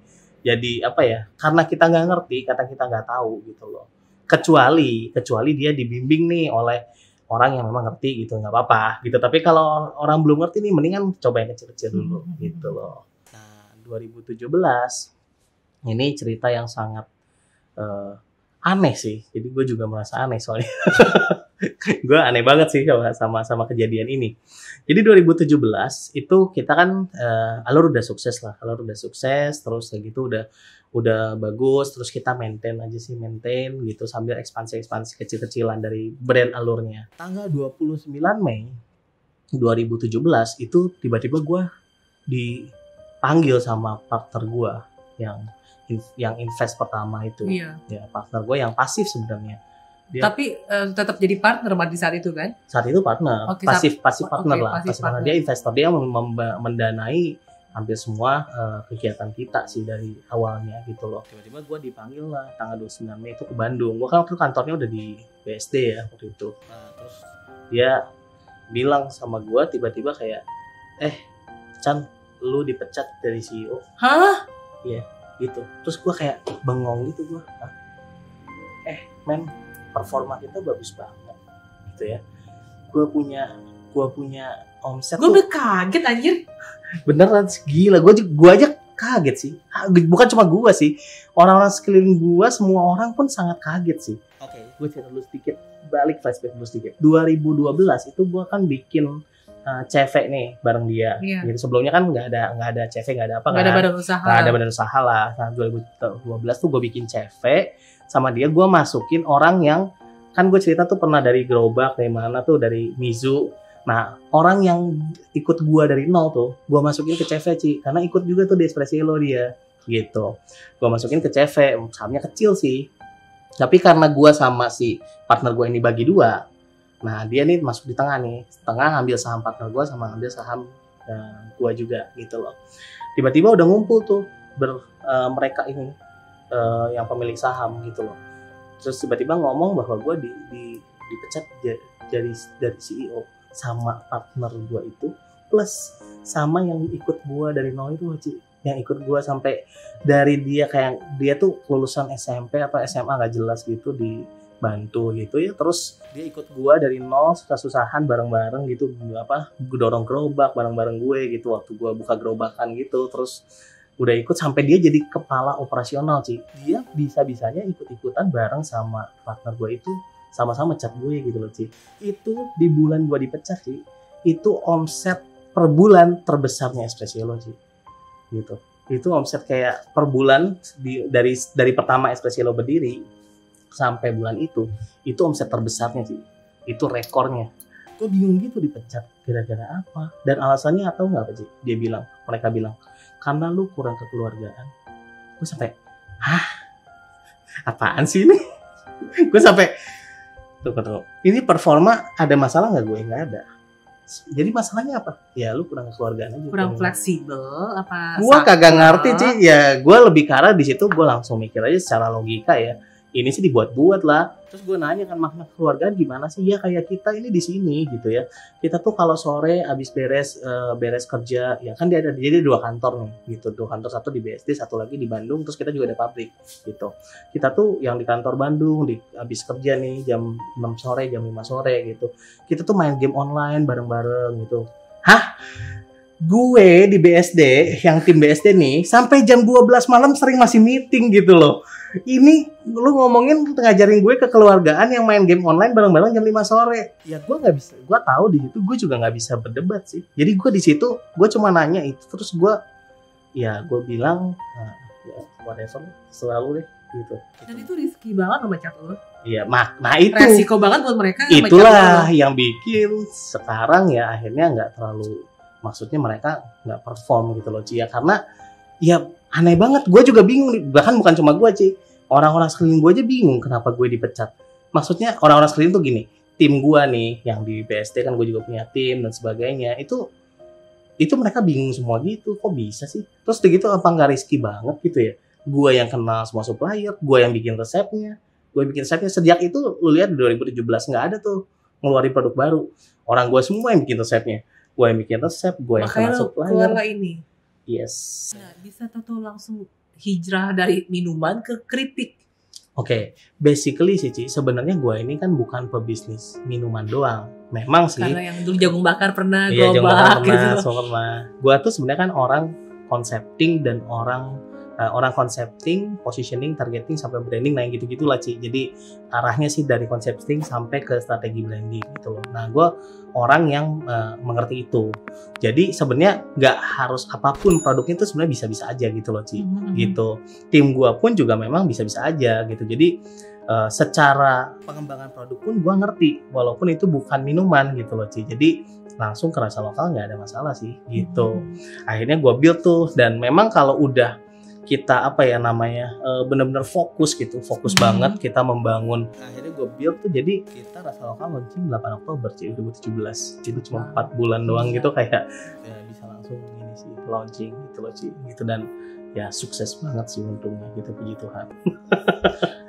apa ya? Karena kita nggak ngerti, kata kita nggak tahu gitu loh. Kecuali dia dibimbing nih oleh orang yang memang ngerti gitu, nggak apa-apa gitu. Tapi kalau orang belum ngerti nih, mendingan coba yang kecil-kecil dulu gitu loh. Nah, 2017 ini cerita yang sangat aneh sih. Jadi gue juga merasa aneh soalnya. Gue aneh banget sih sama kejadian ini. Jadi 2017 itu kita kan alur udah sukses lah, terus kayak gitu udah bagus, terus kita maintain gitu sambil ekspansi kecil-kecilan dari brand alurnya. Tanggal 29 Mei 2017 itu tiba-tiba gue dipanggil sama partner gue yang invest pertama itu. Iya. Ya, partner gue yang pasif sebenarnya. Tapi tetap jadi partner di saat itu kan? Saat itu partner, Oke, pasif partner oke, lah. pasif Pasif partner. Dia investor, dia mendanai hampir semua kegiatan kita sih dari awalnya gitu loh. Tiba-tiba gue dipanggil lah tanggal 29 Mei itu ke Bandung. Gue kan waktu kantornya udah di BSD ya waktu itu. Nah, terus dia bilang sama gue tiba-tiba kayak, Chan, lu dipecat dari CEO. Hah? Iya, gitu. Terus gue kayak bengong gitu gue. Men, performa kita bagus banget gitu ya. Gue punya omset. Gue kaget anjir. Beneran gila, gue aja kaget sih. Bukan cuma gue sih, orang-orang sekeliling gue, semua orang pun sangat kaget sih. Oke, gue cerita dulu sedikit, balik flashback dulu sedikit. 2012 itu gue kan bikin CV nih bareng dia. Iya. Gitu. Sebelumnya kan nggak ada CV, nggak ada apa kan? Nggak ada badan usaha. Nggak ada badan usaha lah. Nah, 2012 tuh gue bikin CV sama dia, gue masukin orang yang kan gue cerita tuh pernah dari gerobak dari mana tuh, dari Mizu. Nah, orang yang ikut gue dari nol tuh gue masukin ke CV Ci, karena ikut juga tuh di Espressielo dia gitu. Gue masukin ke CV, sahamnya kecil sih, tapi karena gue sama si partner gue ini bagi dua, nah dia nih masuk di tengah ngambil saham partner gue sama ngambil saham gue juga gitu loh. Tiba-tiba udah ngumpul tuh mereka ini yang pemilik saham gitu loh. Terus tiba-tiba ngomong bahwa gue dipecat dari CEO sama partner gue itu, plus sama yang ikut gue dari nol itu Ci, yang ikut gue sampai dari dia kayak dia tuh lulusan SMP atau SMA nggak jelas gitu, dibantu gitu ya. Terus dia ikut gue dari nol, susah-susahan bareng-bareng gitu, gue dorong gerobak bareng-bareng gue gitu waktu gue buka gerobakan gitu. Terus udah ikut sampai dia jadi kepala operasional Ci. Dia bisa-bisanya ikut-ikutan bareng sama partner gue itu, sama-sama cat gue gitu loh Ci. Itu di bulan gue dipecat Ci, itu omset per bulan terbesarnya Espressielo Ci. Gitu. Itu omset kayak per bulan dari pertama Espressielo berdiri sampai bulan itu omset terbesarnya Ci. Itu rekornya. Gue bingung gitu dipecat gara-gara apa? Dan alasannya atau nggak apa Ci? Mereka bilang karena lu kurang kekeluargaan. Gue sampai, apaan sih ini? Gue sampai, tuh. Ini performa ada masalah nggak gue? Nggak ada. Jadi masalahnya apa? Ya lu kurang kekeluargaan aja. Kurang fleksibel apa? Gue kagak ngerti sih. Ya gue lebih karena di situ gue langsung mikir aja secara logika ya. Ini sih dibuat-buat lah. Terus gue nanya kan, makna keluargaan gimana sih? Ya kayak kita ini di sini gitu ya. Kita tuh kalau sore abis beres kerja, ya kan jadi 2 kantor nih gitu. 2 kantor, satu di BSD, satu lagi di Bandung. Terus kita juga ada pabrik gitu. Kita tuh yang di kantor Bandung, abis kerja nih jam 6 sore, jam 5 sore gitu. Kita tuh main game online bareng-bareng gitu. Gue di BSD, yang tim BSD nih, sampai jam 12 malam sering masih meeting gitu loh. Ini lu ngomongin ngajarin gue kekeluargaan yang main game online bareng-bareng jam 5 sore. Ya gue nggak bisa, gue tahu di situ gue juga nggak bisa berdebat sih. Jadi gue di situ gue cuma nanya itu, terus gue bilang ya whatever, selalu deh gitu. Dan itu risky banget ngemecat lo. Iya, nah itu resiko banget buat mereka. Itulah yang bikin sekarang ya akhirnya nggak terlalu, maksudnya mereka nggak perform gitu loh Cia, karena ya aneh banget. Gue juga bingung, bahkan bukan cuma gue Ci, orang-orang sekeliling gue aja bingung kenapa gue dipecat. Maksudnya orang-orang sekeliling tuh gini, tim gue nih yang di BSD kan gue juga punya tim dan sebagainya, itu mereka bingung semua gitu, kok bisa sih. Terus begitu apa nggak risky banget gitu ya? Gue yang kenal semua supplier, gue yang bikin resepnya. Sejak itu lu lihat 2017 nggak ada tuh ngeluarin produk baru, orang gue semua yang bikin resepnya. Gue yang bikin resep, gue yang kenal supplier. Makanya ini. Yes. Nah, bisa tahu langsung hijrah dari minuman ke kritik. Oke, basically sih Ci, sebenarnya gue ini kan bukan pebisnis minuman doang. Memang sih. Karena yang dulu jagung bakar pernah, iya, gerobak gitu. pernah. Gue tuh sebenarnya kan orang concepting dan orang orang concepting, positioning, targeting sampai branding, nah gitu-gitu lah Ci. Jadi arahnya sih dari concepting sampai ke strategi branding gitu loh. Nah gue orang yang mengerti itu. Jadi sebenarnya nggak harus apapun produknya itu sebenarnya bisa-bisa aja gitu loh Ci. Gitu. Tim gue pun juga memang bisa-bisa aja gitu. Jadi secara pengembangan produk pun gue ngerti, walaupun itu bukan minuman gitu loh Ci. Jadi langsung ke rasa lokal nggak ada masalah sih gitu. Akhirnya gue build tuh, dan memang kalau udah kita benar-benar fokus gitu, fokus banget kita membangun. Akhirnya gue build tuh, jadi kita rasa lokal launching 8 Oktober 2017. Jadi cuma 4 bulan doang gitu, kayak ya bisa langsung ini sih launching gitu loh Ci. Gitu, dan ya sukses banget sih untungnya gitu, puji Tuhan.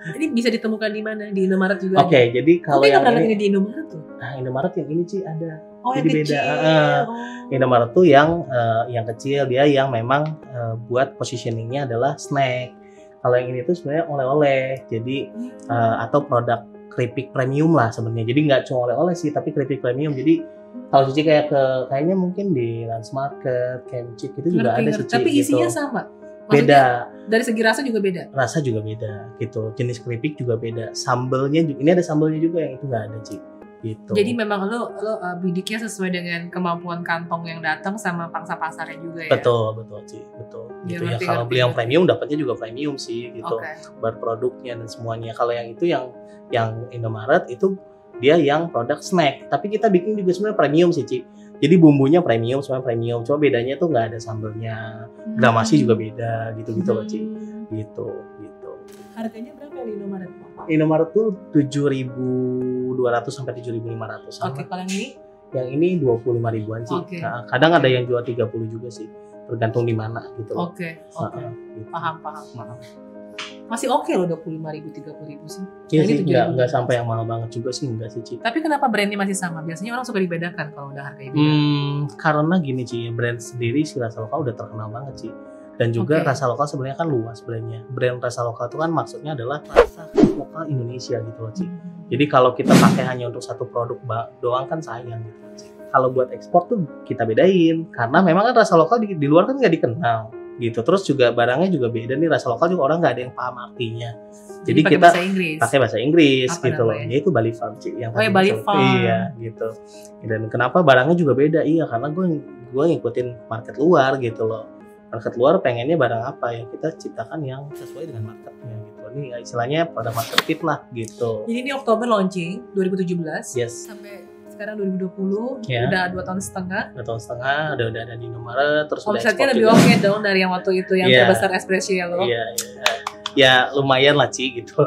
Ini bisa ditemukan di mana? Di Indomaret juga? Oke, jadi kalau yang ini di Indomaret tuh? Nah, Indomaret yang ini Ci ada. Oh, jadi yang beda. kecil. Indomaret tuh yang kecil, dia yang memang buat positioningnya adalah snack. Kalau yang ini tuh sebenarnya oleh-oleh. Jadi atau produk keripik premium lah sebenarnya. Jadi nggak cuma oleh-oleh sih, tapi keripik premium. Jadi kalau Cici kayaknya mungkin di Transmarket, Kemcik itu juga ada Cici. Tapi isinya gitu. sama. Maksudnya, beda. Dari segi rasa juga beda. Rasa juga beda gitu. Jenis keripik juga beda. Sambelnya juga, ini ada sambelnya juga, yang itu nggak ada Ci. Gitu. Jadi memang lo bidiknya sesuai dengan kemampuan kantong yang datang sama pangsa pasarnya juga ya. Betul Ci, betul. Ya, Gitu ya. Kalau beli yang premium dapatnya juga premium sih gitu. Buat produknya dan semuanya. Kalau yang itu yang Indomaret itu dia yang produk snack. Tapi kita bikin juga sebenarnya premium sih Ci. Jadi bumbunya premium, semuanya premium. Cuma bedanya tuh nggak ada sambelnya. Gramasi juga beda gitu-gitu loh Ci. Gitu. Harganya berapa di Indomaret? Indomaret tuh 7.200 sampai 7.500. Oke, kalau yang ini? Yang ini 25 ribuan sih. Okay. Nah, kadang ada yang jual 30 juga sih. Tergantung di mana gitu loh. Oke. Gitu. Paham. Masih oke loh 25 ribu, 30 ribu sih. Iya sih, nggak sampai yang mahal banget juga sih, enggak sih Ci. Tapi kenapa brandnya masih sama? Biasanya orang suka dibedakan kalau udah harganya beda. Karena gini Ci, brand sendiri si rasa lokal udah terkenal banget Ci. Dan juga rasa lokal sebenarnya kan luas brandnya. Brand rasa lokal itu kan maksudnya adalah rasa lokal Indonesia gitu loh Ci. Jadi kalau kita pakai hanya untuk satu produk doang kan sayang gitu Ci. Kalau buat ekspor tuh kita bedain, karena memang kan rasa lokal di luar kan nggak dikenal gitu. Terus juga barangnya juga beda nih, rasa lokal juga orang nggak ada yang paham artinya. Jadi kita pakai bahasa Inggris gitu loh. Ya itu Bali Farm Ci. Bali Farm. Iya gitu. Dan kenapa barangnya juga beda? Iya karena gue ngikutin market luar gitu loh. Market luar pengennya barang apa ya, kita ciptakan yang sesuai dengan marketnya gitu. Ini istilahnya produk market fit lah gitu. Jadi ini Oktober launching 2017. Yes. Sampai sekarang 2020 udah 2 tahun setengah. 2 tahun setengah udah ada di Indomaret, terus omsetnya lebih oke dong dari yang waktu itu yang terbesar Espresso lo. Iya. Ya lumayan lah Ci gitu.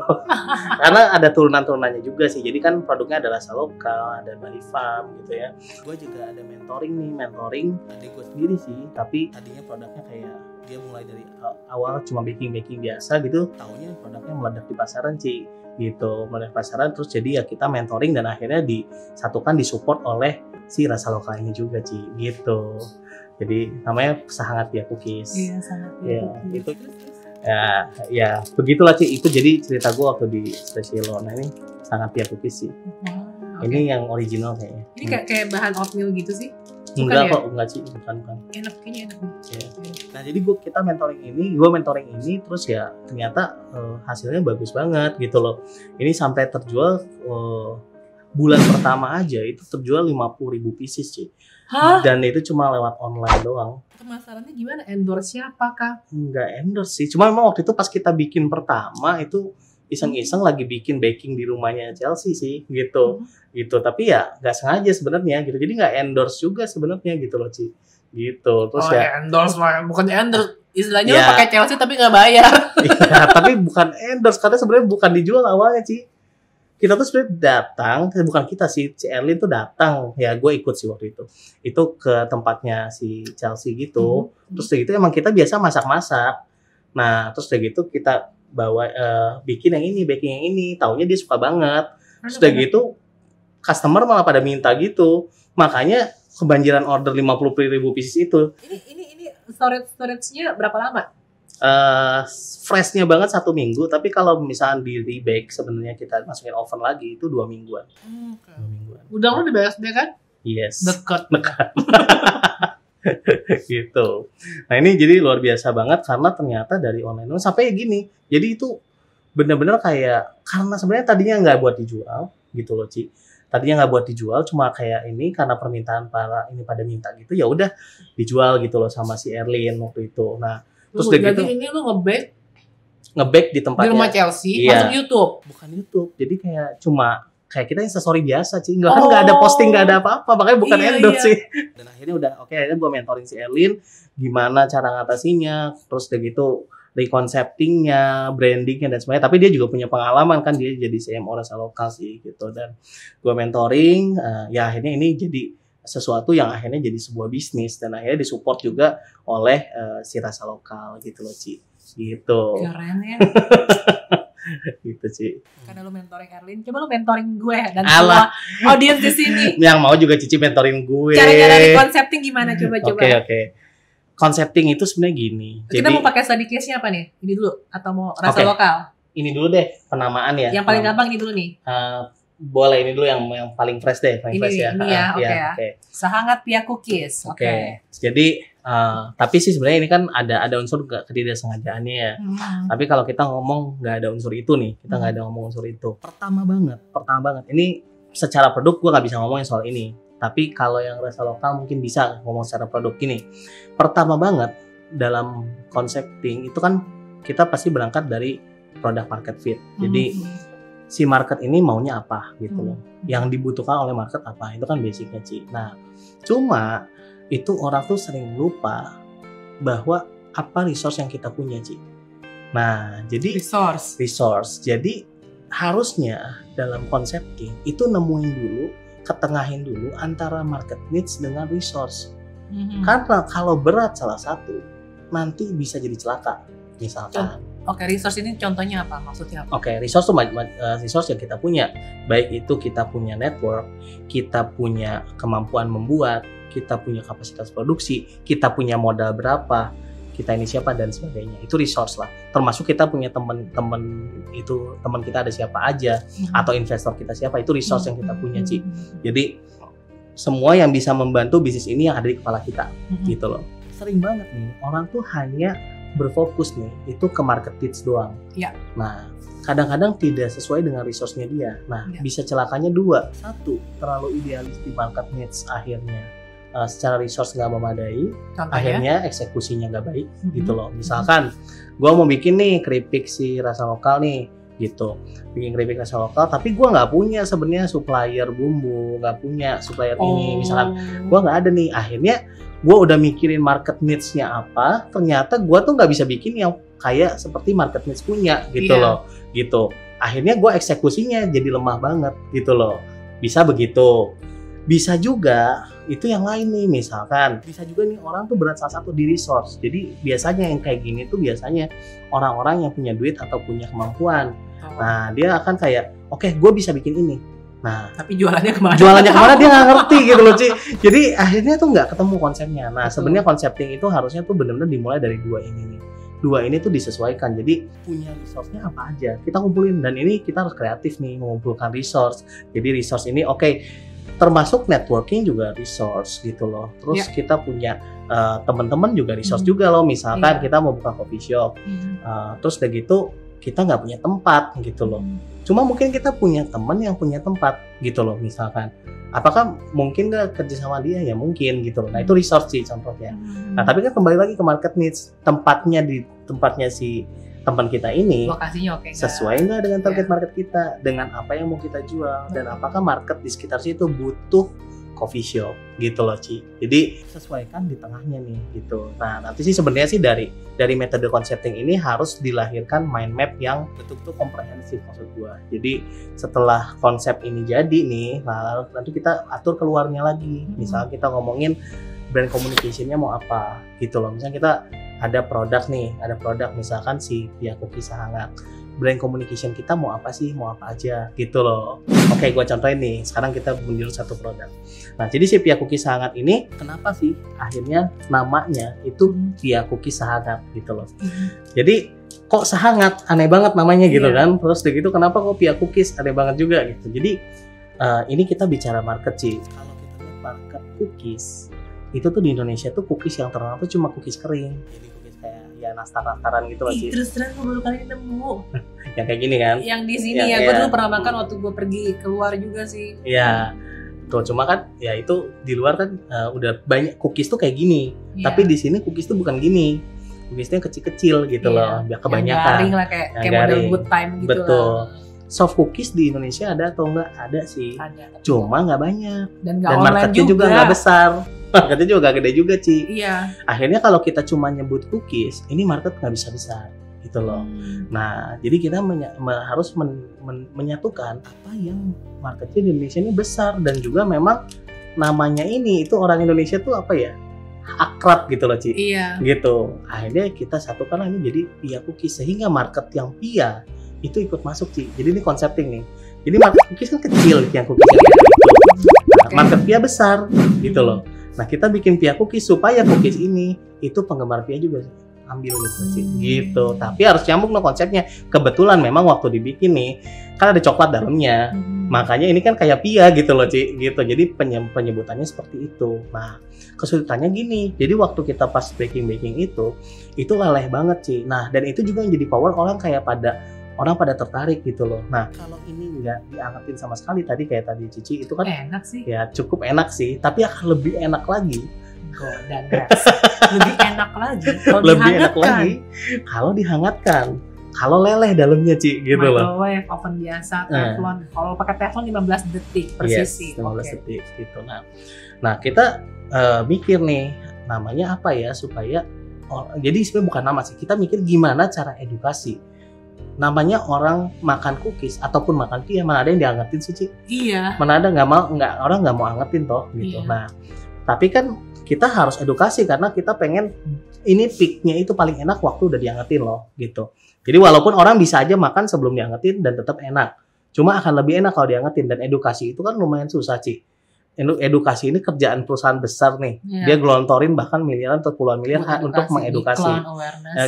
Karena ada turunan-turunannya juga sih. Jadi kan produknya ada rasa lokal, ada Bali Farm gitu ya. Gue juga ada mentoring adik gue sendiri sih. Tapi tadinya produknya kayak dia mulai dari awal cuma baking biasa gitu. Taunya produknya meledak di pasaran Ci gitu. Meledak di pasaran, terus jadi ya kita mentoring dan akhirnya disatukan, disupport oleh si rasa lokal ini juga Ci gitu. Jadi namanya Sangat Pia Cookies. Iya, Sangat Pia Cookies. Itu ya begitulah Ci. Itu jadi cerita gue waktu di Special. Nah ini Sangat Pia Cookies sih. Ini yang original kayaknya. Ini kayak bahan oatmeal gitu sih? Enggak kok, enggak Ci, bukan. Kayaknya enak nih. Ya. Nah jadi gue mentoring ini terus ya ternyata hasilnya bagus banget gitu loh. Ini sampai terjual bulan pertama aja itu terjual 50.000 pieces Ci. Hah? Dan itu cuma lewat online doang. Pemasarannya gimana? Endorse siapa Kak? Enggak endorse sih. Cuma memang waktu itu pas kita bikin pertama itu iseng-iseng lagi bikin baking di rumahnya Chelsea sih gitu. Gitu. Tapi ya nggak sengaja sebenarnya gitu. Jadi nggak endorse juga sebenarnya gitu loh Ci. Gitu. Terus endorse bukan endorse. Istilahnya lo pakai Chelsea tapi nggak bayar. Iya, tapi bukan endorse karena sebenarnya bukan dijual awalnya Ci. Kita tuh sebenarnya datang, bukan kita sih, si Erlin tuh datang, ya gue ikut sih waktu itu ke tempatnya si Chelsea gitu. Terus kayak gitu emang kita biasa masak-masak. Nah terus kayak gitu kita bawa bikin yang ini, baking yang ini, taunya dia suka banget. Terus kayak gitu customer malah pada minta gitu, makanya kebanjiran order 50.000 pieces itu. Ini storage-nya berapa lama? Freshnya banget 1 minggu, tapi kalau misalnya di rebake sebenarnya kita masukin oven lagi itu 2 mingguan. 2 mingguan. Udang lu di BSD kan? Yes. Dekat. gitu. Nah ini jadi luar biasa banget karena ternyata dari online sampai gini. Jadi itu benar-benar kayak karena sebenarnya tadinya nggak buat dijual gitu loh Ci. Tadinya nggak buat dijual, cuma kayak ini karena permintaan pada minta gitu, ya udah dijual gitu loh sama si Erlin waktu itu. Nah terus udah gitu. Jadi ini lu nge-back di tempatnya. Di rumah Chelsea, iya. masuk YouTube. Bukan YouTube, jadi kayak kita instastory biasa sih, nggak ada posting, nggak ada apa-apa, makanya bukan endorse sih. Dan akhirnya udah akhirnya gue mentoring si Erlin gimana cara ngatasinya, terus udah gitu reconceptingnya, brandingnya dan semuanya. Tapi dia juga punya pengalaman kan, dia jadi CMO rasa lokal sih gitu. Dan gue mentoring, ya akhirnya ini jadi sesuatu yang akhirnya jadi sebuah bisnis dan akhirnya disupport juga oleh si rasa lokal gitu loh Ci. Gitu. Keren ya. Gitu sih. Karena lu mentoring Erlin, coba lu mentoring gue dan semua audiens di sini. Yang mau juga Cici mentoring gue. Cara-cara konsepting gimana coba. Oke. Konsepting itu sebenarnya gini. Kita mau pakai study case-nya apa nih? Ini dulu atau mau rasa lokal? Ini dulu deh penamaan ya. Yang paling gampang ini dulu nih. Boleh ini dulu yang paling fresh deh, paling fresh ya. Ini ya, oke. Sehangat Pia Cookies. Oke. Jadi tapi sih sebenarnya ini kan ada unsur ketidaksengajaannya ya. Tapi kalau kita ngomong nggak ada unsur itu nih, kita nggak ada ngomong unsur itu. Pertama banget. Ini secara produk gue nggak bisa ngomongin soal ini. Tapi kalau yang rasa lokal mungkin bisa ngomong secara produk gini. Pertama banget dalam concepting itu kan kita pasti berangkat dari product market fit. Jadi si market ini maunya apa gitu loh. Yang dibutuhkan oleh market apa, itu kan basicnya Ci. Nah cuma itu orang tuh sering lupa bahwa apa resource yang kita punya Ci. Nah jadi resource. Jadi harusnya dalam concepting itu nemuin dulu, ketengahin dulu antara market needs dengan resource. Karena kalau berat salah satu nanti bisa jadi celaka misalkan. Oke, resource ini contohnya apa? Maksudnya apa? Oke, resource tuh resource yang kita punya. Baik itu kita punya network, kita punya kemampuan membuat, kita punya kapasitas produksi, kita punya modal berapa, kita ini siapa dan sebagainya. Itu resource lah. Termasuk kita punya teman kita ada siapa aja, atau investor kita siapa, itu resource yang kita punya Ci. Jadi semua yang bisa membantu bisnis ini yang ada di kepala kita, gitu loh. Sering banget nih orang tuh hanya berfokus nih itu ke market needs doang. Ya. Nah, kadang-kadang tidak sesuai dengan resource-nya dia. Nah, bisa celakanya dua. Satu, terlalu idealis di market needs akhirnya secara resource nggak memadai. Contohnya? Akhirnya eksekusinya nggak baik gitu loh. Misalkan gue mau bikin nih keripik si rasa lokal nih gitu, bikin keripik rasa lokal, tapi gue nggak punya sebenarnya supplier bumbu, nggak punya supplier ini. Misalkan gue nggak ada nih, akhirnya gue udah mikirin market needs-nya apa, ternyata gue tuh nggak bisa bikin yang kayak seperti market needs punya gitu loh, gitu. Akhirnya gue eksekusinya jadi lemah banget gitu loh. Bisa begitu. Bisa juga itu yang lain nih, misalkan bisa juga nih orang tuh berat salah satu di resource. Jadi biasanya yang kayak gini tuh biasanya orang-orang yang punya duit atau punya kemampuan. Nah dia akan kayak, oke, gue bisa bikin ini. Nah, tapi jualannya kemana? Dia nggak ngerti gitu loh Ci. Jadi akhirnya tuh nggak ketemu konsepnya. Nah sebenarnya konsepting itu harusnya tuh benar-benar dimulai dari dua ini nih. Dua ini tuh disesuaikan. Jadi punya resource-nya apa aja kita kumpulin, dan ini kita harus kreatif nih mengumpulkan resource. Jadi resource ini termasuk networking juga resource gitu loh. Terus kita punya teman-teman juga resource juga loh. Misalkan kita mau buka coffee shop, terus udah gitu kita nggak punya tempat gitu loh. Cuma mungkin kita punya teman yang punya tempat gitu loh. Misalkan apakah mungkin nggak kerja sama dia? Ya mungkin gitu loh. Nah itu resource sih contohnya. Nah tapi kan kembali lagi ke market needs, tempatnya si teman kita ini lokasinya sesuai nggak dengan target market kita, dengan apa yang mau kita jual, dan apakah market di sekitar situ butuh coffee shop gitu loh Ci. Jadi sesuaikan di tengahnya nih gitu. Nah nanti sih sebenarnya sih dari metode concepting ini harus dilahirkan mind map yang betul-betul komprehensif maksud gua. Jadi setelah konsep ini jadi nih, lalu nanti kita atur keluarnya lagi. Misalnya kita ngomongin brand communication-nya mau apa gitu loh. Misalnya kita ada produk misalkan si Pia Cookies Sehangat. Brand communication kita mau apa sih, mau apa aja gitu loh. Oke, gue contohin nih, sekarang kita mundur satu produk. Nah, jadi si Pia Cookies Sehangat ini kenapa sih akhirnya namanya itu Pia Cookies Sehangat gitu loh. Jadi kok sehangat, aneh banget namanya gitu kan. Terus begitu kenapa kok Pia Cookies, aneh banget juga gitu. Jadi ini kita bicara market sih. Kalau kita lihat market cookies itu tuh di Indonesia tuh cookies yang terkenal tuh cuma cookies kering. Jadi cookies kayak ya nastar-nastaran gitu lah Ih, sih. terus terang gue baru kali ini nemu. Yang kayak gini kan. Yang di sini Yang ya, gue iya. dulu pernah makan waktu gue pergi keluar juga sih. Iya. Tuh cuma kan ya itu di luar kan udah banyak cookies tuh kayak gini. Iya. Tapi di sini cookies tuh bukan gini. Cookiesnya kecil-kecil gitu loh. Biar Yang kebanyakan. garing lah kayak Yang model garing. good time gitu Betul. lah. Soft cookies di Indonesia ada atau enggak? Ada sih. Ada. Cuma nggak banyak. Dan nggak Dan online marketnya juga nggak besar. Marketnya juga nggak gede juga, Ci. Iya. Akhirnya kalau kita cuma nyebut cookies, ini market nggak bisa besar. Gitu loh. Nah, jadi kita harus menyatukan apa yang marketnya di Indonesia ini besar dan juga memang namanya ini itu orang Indonesia tuh apa ya, akrab gitu loh, Ci. Iya. Gitu. Akhirnya kita satukan ini jadi Pia Cookies sehingga market yang Pia itu ikut masuk, Ci. Jadi ini konsepting nih. Jadi market cookies kan kecil yang cookies yang itu. Nah, market Pia besar gitu loh. Nah, kita bikin Pia Cookies supaya cookies ini itu penggemar Pia juga ambil gitu sih. Gitu. Tapi harus nyambung loh konsepnya. Kebetulan memang waktu dibikin nih kan ada coklat dalamnya. Makanya ini kan kayak Pia gitu loh, Ci. Gitu. Jadi penyebutannya seperti itu. Nah, kesulitannya gini. Jadi waktu kita pas baking itu leleh banget, Ci. Nah, dan itu juga yang jadi power orang pada tertarik gitu loh. Nah, kalau ini nggak diangetin sama sekali tadi kayak tadi Cici itu kan Enak sih. ya cukup enak sih, tapi akan lebih enak lagi. Dan lebih enak lagi kalau Lebih enak dihangatkan. lagi kalau dihangatkan. Kalau leleh dalamnya, Ci, gitu loh. Microwave, oven biasa, teflon. Kalau pakai teflon 15 detik persisi. 15 detik gitu. Nah, kita mikir nih namanya apa ya supaya jadi sebenarnya bukan nama sih. Kita mikir gimana cara edukasi. Namanya orang makan cookies ataupun makan Pia, mana ada yang diangetin sih, Ci? Iya. Mana ada orang nggak mau angetin toh gitu. Iya. Nah, tapi kan kita harus edukasi karena kita pengen ini peaknya itu paling enak waktu udah diangetin loh gitu. Jadi walaupun orang bisa aja makan sebelum diangetin dan tetap enak, cuma akan lebih enak kalau diangetin. Dan edukasi itu kan lumayan susah, Ci. Edukasi ini kerjaan perusahaan besar nih. Iya. Dia gelontorin bahkan miliaran atau puluhan miliar untuk mengedukasi.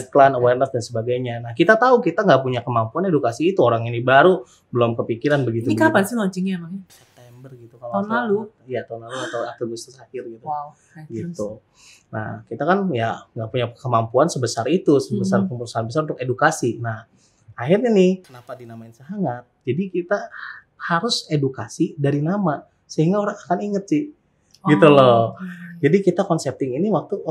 Iklan awareness dan sebagainya. Nah, kita tahu kita nggak punya kemampuan edukasi itu. Orang ini baru belum kepikiran begitu. Ini kapan sih launchingnya emangnya? September gitu kalau Tahun lalu? Iya, tahun lalu atau Agustus akhir gitu. Wow. Gitu. Nah, kita kan ya nggak punya kemampuan sebesar itu, sebesar perusahaan besar untuk edukasi. Nah, akhirnya nih, kenapa dinamain Sehangat? Jadi kita harus edukasi dari nama sehingga orang akan inget, Ci. Gitu loh. Jadi kita konsepting ini waktu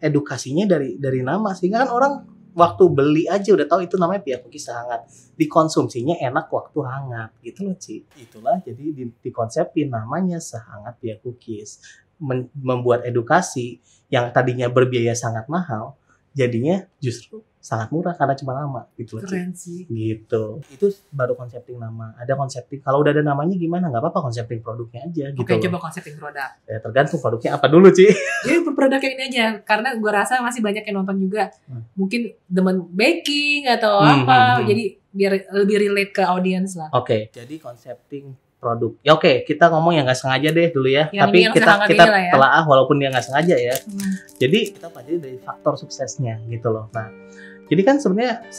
edukasinya dari nama sehingga kan orang waktu beli aja udah tahu itu namanya Pia Cookies Sehangat. Dikonsumsinya enak waktu hangat gitu loh, Ci. Itulah jadi dikonsepin namanya Sehangat Pia Cookies. Membuat edukasi yang tadinya berbiaya sangat mahal jadinya justru sangat murah karena cuma nama gitu loh, Ci. Keren sih. Gitu. Itu baru konsepting nama. Ada konsepting. Kalau udah ada namanya gimana? Nggak apa-apa konsepting produknya aja gitu. Oke, loh. coba konsepting produk. Ya, tergantung produknya apa dulu, Ci. Jadi produk kayak ini aja, karena gue rasa masih banyak yang nonton juga. Mungkin demen baking atau apa, jadi biar lebih relate ke audiens lah. Oke. Jadi konsepting produk. Ya oke, kita ngomong yang nggak sengaja deh dulu ya. Yang Tapi ini yang kita sehangat ya. telaah walaupun dia nggak sengaja ya. Jadi kita pelajari dari faktor suksesnya gitu loh. Nah, jadi kan sebenarnya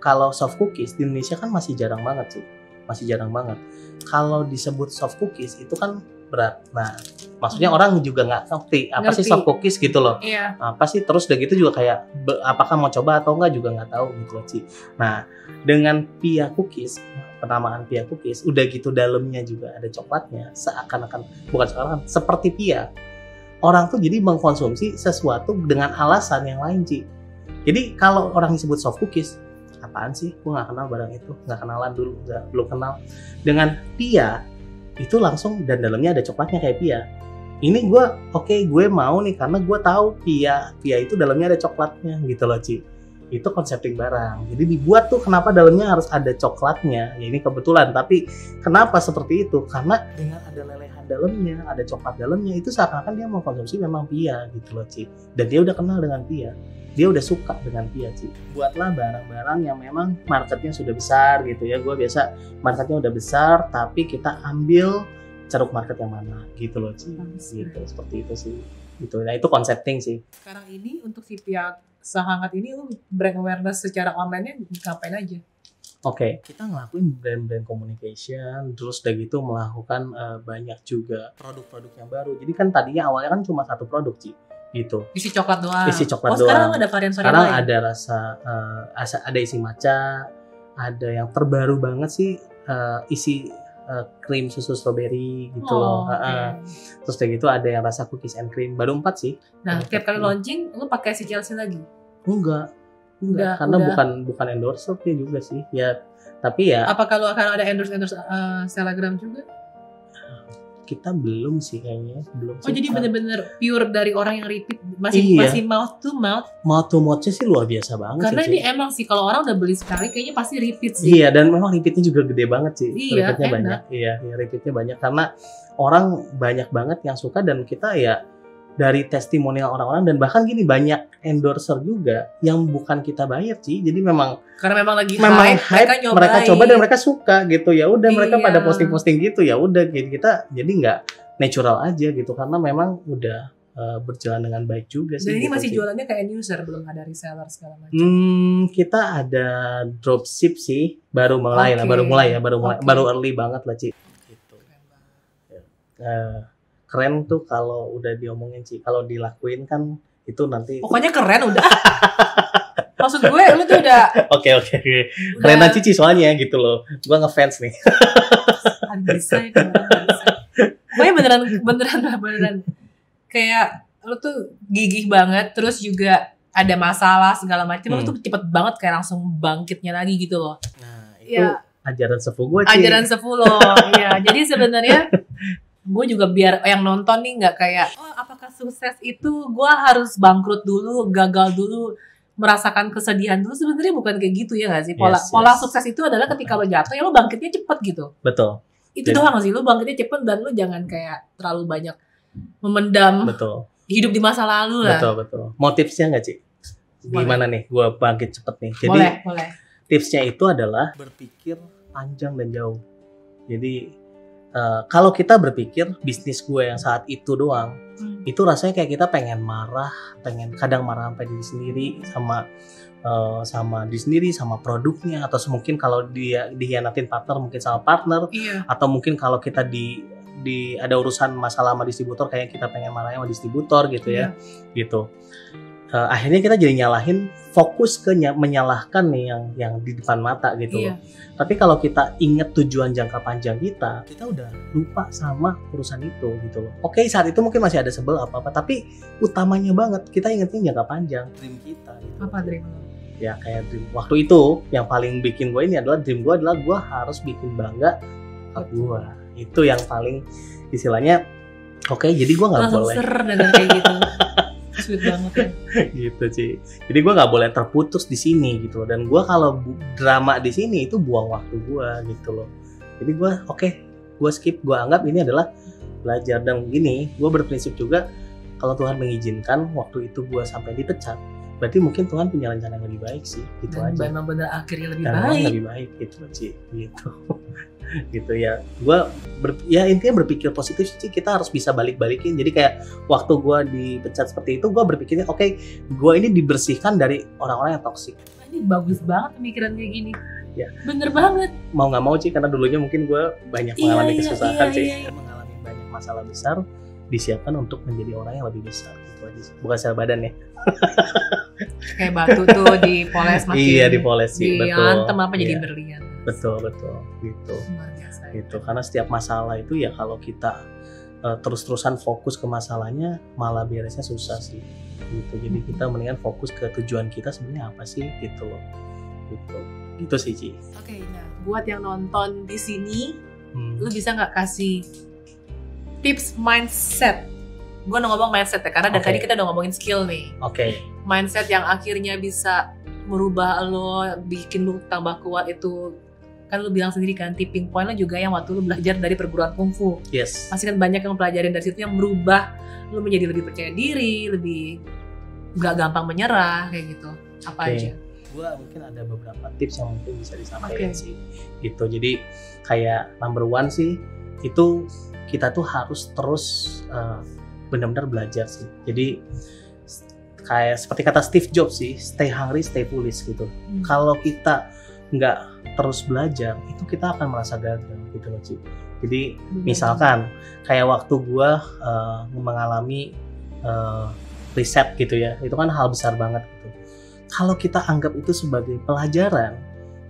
kalau soft cookies di Indonesia kan masih jarang banget sih. Masih jarang banget. Kalau disebut soft cookies itu kan berat. Nah, maksudnya orang juga nggak ngerti apa sih soft cookies gitu loh. Iya. Apa sih terus udah gitu juga kayak apakah mau coba atau enggak juga nggak tahu gitu loh, Ci. Nah, dengan Pia Cookies, penamaan Pia Cookies udah gitu dalamnya juga ada coklatnya, seperti Pia. Orang tuh jadi mengkonsumsi sesuatu dengan alasan yang lain, Ci. Jadi kalau orang disebut soft cookies, apaan sih? Gue nggak kenal barang itu, nggak kenalan dulu, belum kenal. Dengan Pia itu langsung dan dalamnya ada coklatnya kayak Pia. Ini gue mau nih karena gue tahu Pia itu dalamnya ada coklatnya gitu loh, Ci. Itu konsepting barang. Jadi dibuat tuh kenapa dalamnya harus ada coklatnya. Ya ini kebetulan, tapi kenapa seperti itu? Karena dengan ada lelehan dalamnya, ada coklat dalamnya, itu seakan-akan dia mau konsumsi memang Pia gitu loh, Ci. Dan dia udah kenal dengan Pia. Dia udah suka dengan Pia, Ci. Buatlah barang-barang yang memang marketnya sudah besar gitu ya. Gue biasa marketnya udah besar, tapi kita ambil ceruk market yang mana gitu loh, Ci. Gitu, seperti itu sih. Gitu. Nah, itu konsepting sih. Sekarang ini untuk si Pia Sehangat ini lu brand awareness secara online-nya ngapain aja? Oke, kita ngelakuin brand communication, terus udah gitu melakukan banyak juga produk-produk yang baru. Jadi kan tadinya awalnya kan cuma satu produk sih, gitu. Isi coklat doang. Isi coklat doang. Sekarang ada varian-varian Sekarang lain. ada rasa, ada isi matcha, ada yang terbaru banget sih isi krim susu strawberry gitu loh. Okay. Terus udah gitu ada yang rasa cookies and cream. Baru 4 sih. Nah, tiap kali launching, lu pakai si Chelsea lagi? Enggak, Udah. bukan endorser juga sih. Ya, tapi ya Apa kalau akan ada endorse Telegram juga? kita belum sih kayaknya, belum. Oh, jadi bener-bener pure dari orang yang repeat, Iya. masih mouth to mouth. Mouth to mouth-nya sih luar biasa banget Karena sih. ini Ci. emang sih kalau orang udah beli sekali kayaknya pasti repeat sih. Iya, dan memang repeatnya juga gede banget sih. Iya, Repeatnya enak. banyak. Iya, repeatnya banyak karena orang banyak banget yang suka, dan kita ya dari testimonial orang-orang, dan bahkan gini banyak endorser juga yang bukan kita bayar sih. Jadi memang Karena memang lagi hype, mereka nyobain. mereka coba dan mereka suka gitu. Ya udah mereka Iya. pada posting-posting gitu, ya udah gitu. Kita jadi nggak natural aja gitu karena memang udah berjalan dengan baik juga sih. Dan ini gitu masih sih. jualannya kayak end user, belum ada reseller segala macam. Kita ada dropship sih, baru mulai lah, Oke. baru mulai, Oke. baru early banget lah Ci. Gitu. Keren tuh kalau udah diomongin Ci, kalau dilakuin kan itu nanti. Pokoknya keren udah. Maksud gue lu tuh udah Oke. Kerenan Cici soalnya gitu loh. Gua ngefans nih. bisa ya, bisa. Pokoknya beneran kayak lu tuh gigih banget, terus juga ada masalah segala macam, lu tuh cepet banget kayak langsung bangkitnya lagi gitu loh. Nah, itu Ya, ajaran sepuh gue Ci. ajaran sepuh loh. Ya, jadi sebenarnya gue juga biar yang nonton nih nggak kayak, oh apakah sukses itu gue harus bangkrut dulu, gagal dulu, merasakan kesedihan dulu. Sebenarnya bukan kayak gitu ya nggak sih? Pola sukses itu adalah ketika lo jatuh ya lo bangkitnya cepet gitu. Betul. Itu doang sih, lo bangkitnya cepet dan lo jangan kayak terlalu banyak memendam Betul. hidup di masa lalu lah. Betul. Mau tipsnya nggak Ci? Gimana nih? Gua bangkit cepet nih. Jadi Boleh. tipsnya itu adalah berpikir panjang dan jauh. Jadi kalau kita berpikir bisnis gue yang saat itu doang, itu rasanya kayak kita pengen kadang marah sampai diri sendiri, sama diri sendiri, sama produknya, atau mungkin kalau dia dihianatin partner mungkin sama partner, Iya. atau mungkin kalau kita di ada urusan masalah sama distributor kayak kita pengen marahnya sama distributor gitu ya, gitu. Akhirnya kita jadi nyalahin, fokus ke menyalahkan nih yang di depan mata gitu loh. Tapi kalau kita ingat tujuan jangka panjang kita udah lupa sama urusan itu gitu loh. Oke, saat itu mungkin masih ada sebel apa-apa, tapi utamanya banget kita ingetin jangka panjang, dream kita gitu. Apa dream? Ya kayak dream waktu itu yang paling bikin gue ini adalah dream gue adalah gue harus bikin bangga ke gue. Itu yang paling istilahnya oke, jadi gue nggak boleh dan kayak gitu. Sweet banget ya. gitu sih. Jadi gue nggak boleh terputus di sini gitu. Dan gue kalau drama di sini itu buang waktu gue gitu loh. Jadi gue gue skip. Gue anggap ini adalah belajar. Dan gini, gue berprinsip juga kalau Tuhan mengizinkan waktu itu gue sampai dipecat, berarti mungkin Tuhan punya rencana yang lebih baik sih. Gitu Dan aja. memang bener akhirnya lebih Dan baik. lebih baik gitu sih. Gitu. Gitu ya. Gue intinya berpikir positif sih, kita harus bisa balikin. Jadi kayak waktu gue dipecat seperti itu, gue berpikirnya gue ini dibersihkan dari orang-orang yang toksik. Ini bagus banget pemikiran kayak gini. Ya. Bener banget. Mau nggak mau sih, karena dulunya mungkin gue banyak mengalami kesusahan sih. Iya. Mengalami banyak masalah besar, disiapkan untuk menjadi orang yang lebih besar. Gitu aja sih. Bukan secara badan ya. Kayak batu tuh dipoles makin. Iya, dipoles sih, betul. Diantem apa jadi Iya. berlian. Betul gitu. Luar biasa. Gitu. Karena setiap masalah itu ya kalau kita terus-terusan fokus ke masalahnya, malah beresnya susah sih. Gitu. Jadi kita mendingan fokus ke tujuan kita sebenarnya apa sih gitu loh. Gitu sih Ci. Oke, nah buat yang nonton di sini, lu bisa nggak kasih tips mindset? Gue udah ngomong mindset ya, karena dari tadi kita udah ngomongin skill nih. Oke. Mindset yang akhirnya bisa merubah lo, bikin lu tambah kuat itu. Kan lu bilang sendiri kan, tipping point lo juga yang waktu lu belajar dari perguruan kungfu. Yes. Pasti kan banyak yang pelajarin dari situ yang merubah lu menjadi lebih percaya diri, lebih gak gampang menyerah kayak gitu. Apa aja? Gue mungkin ada beberapa tips yang mungkin bisa disampaikan sih. Gitu. Jadi kayak number one sih, itu kita tuh harus terus benar-benar belajar sih. Jadi kayak seperti kata Steve Jobs sih, stay hungry, stay foolish gitu. Kalau kita nggak terus belajar, itu kita akan merasa gagal gitu loh Ci. Jadi misalkan kayak waktu gue mengalami riset gitu ya, itu kan hal besar banget gitu. Kalau kita anggap itu sebagai pelajaran,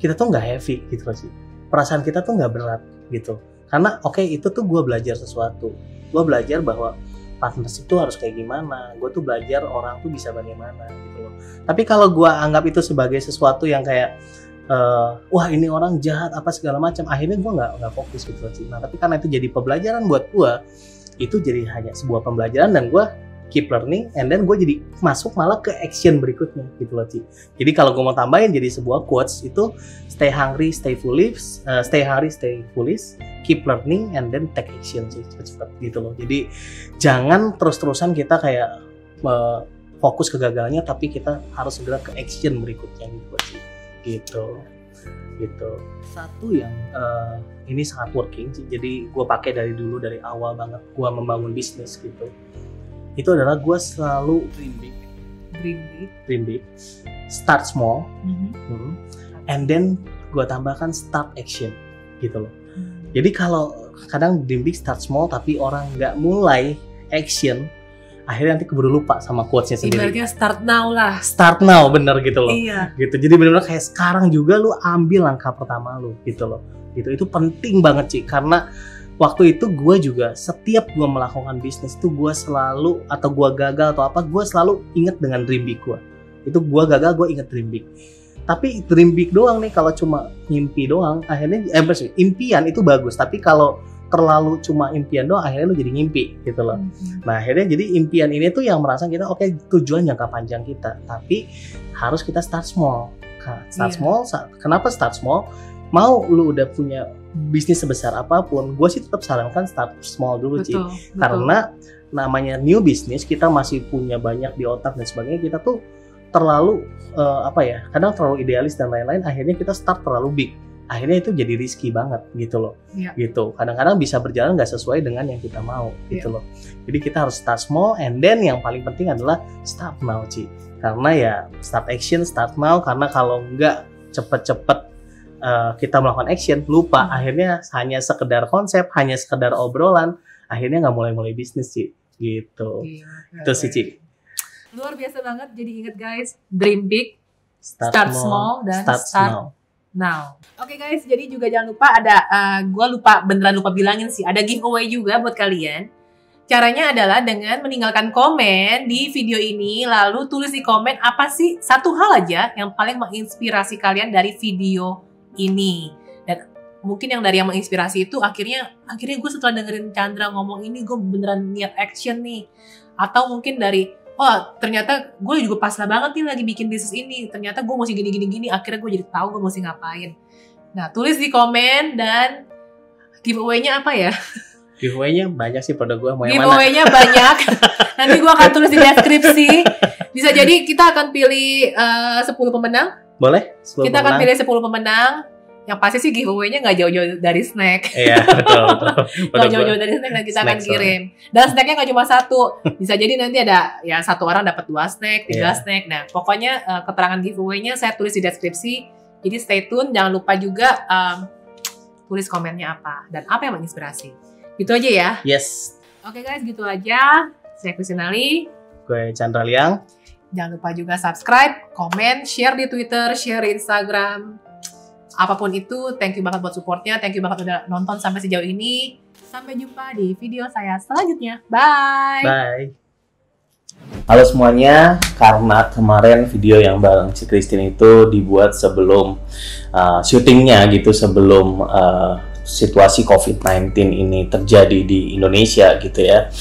kita tuh nggak heavy gitu loh Ci. Perasaan kita tuh nggak berat gitu. Karena itu tuh gue belajar sesuatu. Gue belajar bahwa partnership tuh harus kayak gimana. Gue tuh belajar orang tuh bisa bagaimana gitu loh. Tapi kalau gue anggap itu sebagai sesuatu yang kayak wah ini orang jahat apa segala macam, akhirnya gue nggak fokus gitu loh Ci. Nah tapi karena itu jadi pembelajaran buat gue, itu jadi hanya sebuah pembelajaran dan gue keep learning, and then gue jadi masuk malah ke action berikutnya gitu loh Ci. Jadi kalau gue mau tambahin jadi sebuah quotes itu stay hungry, stay foolish, keep learning, and then take action sih, cepet-cepet gitu loh. Jadi jangan terus-terusan kita kayak fokus kegagalannya, tapi kita harus segera ke action berikutnya gitu Ci. Gitu. Satu yang ini sangat working sih, jadi gue pakai dari dulu, dari awal banget gue membangun bisnis gitu, itu adalah gue selalu dream big, start small, and then gue tambahkan start action gitu loh. Jadi kalau kadang dream big start small tapi orang nggak mulai action, akhirnya nanti keburu lupa sama quotes-nya sendiri. Ibaratnya start now lah. Start now, bener gitu loh. Iya. Gitu. Jadi benar-benar kayak sekarang juga lu ambil langkah pertama lu gitu loh. Gitu. Itu penting banget Ci, karena waktu itu gue juga setiap gue melakukan bisnis itu gue selalu, atau gue gagal atau apa, gue selalu inget dengan dream big gue. Itu gue gagal, gue inget dream big. Tapi dream big doang nih, kalau cuma mimpi doang, akhirnya impian itu bagus. Tapi kalau terlalu cuma impian doang, akhirnya lu jadi ngimpi gitu loh. Nah akhirnya jadi impian ini tuh yang merasa kita tujuan jangka panjang kita, tapi harus kita start small. Small. Kenapa start small? Mau lu udah punya bisnis sebesar apapun, gue sih tetap sarankan start small dulu Ci. Karena namanya new business, kita masih punya banyak di otak dan sebagainya, kita tuh terlalu kadang terlalu idealis dan lain-lain, akhirnya kita start terlalu big. Akhirnya itu jadi risky banget gitu loh. Gitu. Kadang-kadang bisa berjalan nggak sesuai dengan yang kita mau gitu loh. Jadi kita harus start small, and then yang paling penting adalah start now Ci. Karena ya start action, start now, karena kalau nggak cepet-cepet kita melakukan action, lupa, akhirnya hanya sekedar konsep, hanya sekedar obrolan, akhirnya nggak mulai-mulai bisnis Ci. Gitu. Itu sih Ci. Luar biasa banget. Jadi ingat guys, dream big, start small, dan start now. Oke guys, jadi juga jangan lupa ada, gue beneran lupa bilangin sih, ada giveaway juga buat kalian. Caranya adalah dengan meninggalkan komen di video ini, lalu tulis di komen apa sih satu hal aja yang paling menginspirasi kalian dari video ini. Dan mungkin yang dari yang menginspirasi itu akhirnya gue setelah dengerin Chandra ngomong ini, gue beneran niat action nih. Atau mungkin dari ternyata gue juga pasrah banget nih lagi bikin bisnis ini. Ternyata gue mesti gini. Akhirnya gue jadi tahu gue mesti ngapain. Nah, tulis di komen, dan giveaway-nya apa ya? Giveaway-nya banyak sih pada gue. Mau yang mana? Giveaway-nya banyak. Nanti gue akan tulis di deskripsi. Bisa jadi kita akan pilih 10 pemenang. Boleh? Kita akan pilih 10 pemenang. Yang pasti sih giveaway-nya nggak jauh-jauh dari snack. Iya, betul. Nggak jauh-jauh dari snack, dan kita akan kirim. Dan snacknya nggak cuma satu. Bisa jadi nanti ada ya satu orang dapat 2 snack, 3 snack. Nah, pokoknya keterangan giveaway-nya saya tulis di deskripsi. Jadi stay tune. Jangan lupa juga tulis komennya apa dan apa yang menginspirasi. Gitu aja ya. Yes. Oke guys, gitu aja. Saya Christina Lee. Gue Chandra Liang. Jangan lupa juga subscribe, komen, share di Twitter, share di Instagram. Apapun itu, thank you banget buat supportnya, thank you banget udah nonton sampai sejauh ini. Sampai jumpa di video saya selanjutnya. Bye! Bye! Halo semuanya, karena kemarin video yang bareng si Christine itu dibuat sebelum syutingnya gitu, sebelum situasi COVID-19 ini terjadi di Indonesia gitu ya.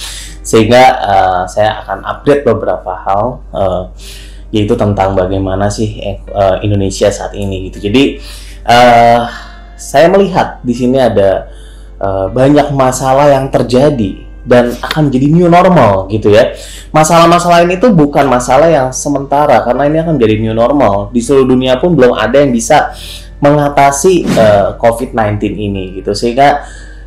Sehingga saya akan update beberapa hal, yaitu tentang bagaimana sih Indonesia saat ini gitu. Jadi saya melihat di sini ada banyak masalah yang terjadi dan akan menjadi new normal gitu ya. Masalah-masalah ini tuh bukan masalah yang sementara, karena ini akan menjadi new normal. Di seluruh dunia pun belum ada yang bisa mengatasi COVID-19 ini gitu. Sehingga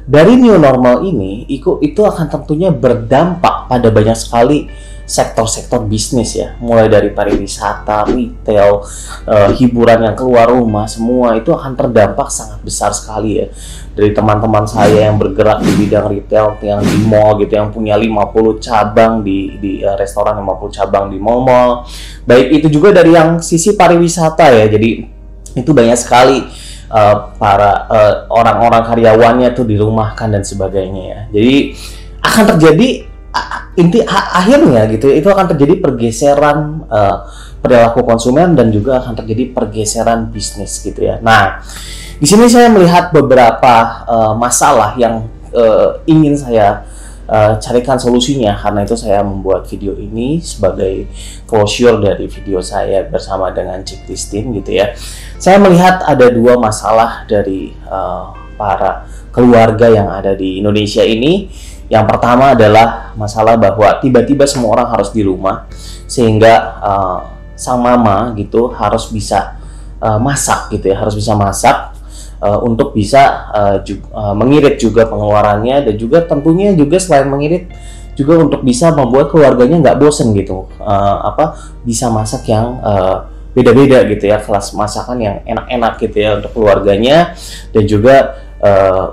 dari new normal ini itu akan tentunya berdampak pada banyak sekali sektor-sektor bisnis ya, mulai dari pariwisata, retail, hiburan yang keluar rumah, semua itu akan terdampak sangat besar sekali ya. Dari teman-teman saya yang bergerak di bidang retail, yang di mall gitu, yang punya 50 cabang di restoran, 50 cabang di mall-mall. Baik itu juga dari yang sisi pariwisata ya, jadi itu banyak sekali para orang-orang karyawannya tuh dirumahkan dan sebagainya ya. Jadi akan terjadi akhirnya gitu, itu akan terjadi pergeseran perilaku konsumen dan juga akan terjadi pergeseran bisnis gitu ya. Nah, di sini saya melihat beberapa masalah yang ingin saya carikan solusinya. Karena itu saya membuat video ini sebagai closure dari video saya bersama dengan Cik Christine gitu ya. Saya melihat ada dua masalah dari para keluarga yang ada di Indonesia ini. Yang pertama adalah masalah bahwa tiba-tiba semua orang harus di rumah, sehingga sang mama gitu harus bisa masak gitu ya, harus bisa masak untuk bisa mengirit juga pengeluarannya, dan juga tentunya juga selain mengirit juga untuk bisa membuat keluarganya nggak bosen gitu, bisa masak yang beda-beda gitu ya, kelas masakan yang enak-enak gitu ya untuk keluarganya, dan juga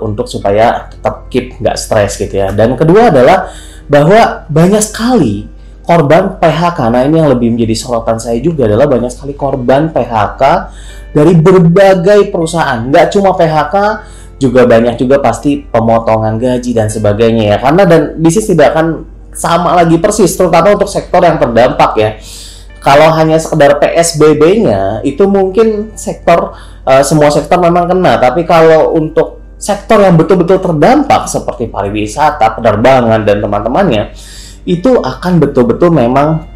untuk supaya tetap keep nggak stres gitu ya. Dan kedua adalah bahwa banyak sekali korban PHK. Nah, ini yang lebih menjadi sorotan saya juga adalah banyak sekali korban PHK dari berbagai perusahaan. Nggak cuma PHK, juga banyak juga pasti pemotongan gaji dan sebagainya ya. Karena dan bisnis tidak akan sama lagi persis, terutama untuk sektor yang terdampak ya. Kalau hanya sekedar PSBB-nya, itu mungkin sektor semua sektor memang kena. Tapi kalau untuk sektor yang betul-betul terdampak seperti pariwisata, penerbangan, dan teman-temannya, itu akan betul-betul memang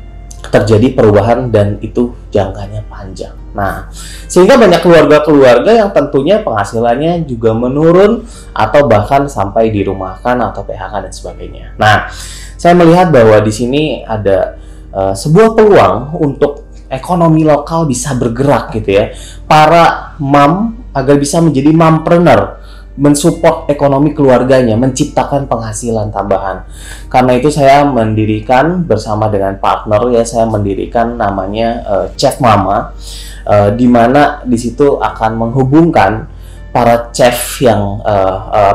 terjadi perubahan dan itu jangkanya panjang. Nah, sehingga banyak keluarga-keluarga yang tentunya penghasilannya juga menurun atau bahkan sampai dirumahkan atau PHK dan sebagainya. Nah, saya melihat bahwa di sini ada sebuah peluang untuk ekonomi lokal bisa bergerak gitu ya. Para mom agar bisa menjadi mompreneur, mensupport ekonomi keluarganya, menciptakan penghasilan tambahan. Karena itu saya mendirikan bersama dengan partner ya, saya mendirikan namanya Chef Mama, di mana di situ akan menghubungkan para chef yang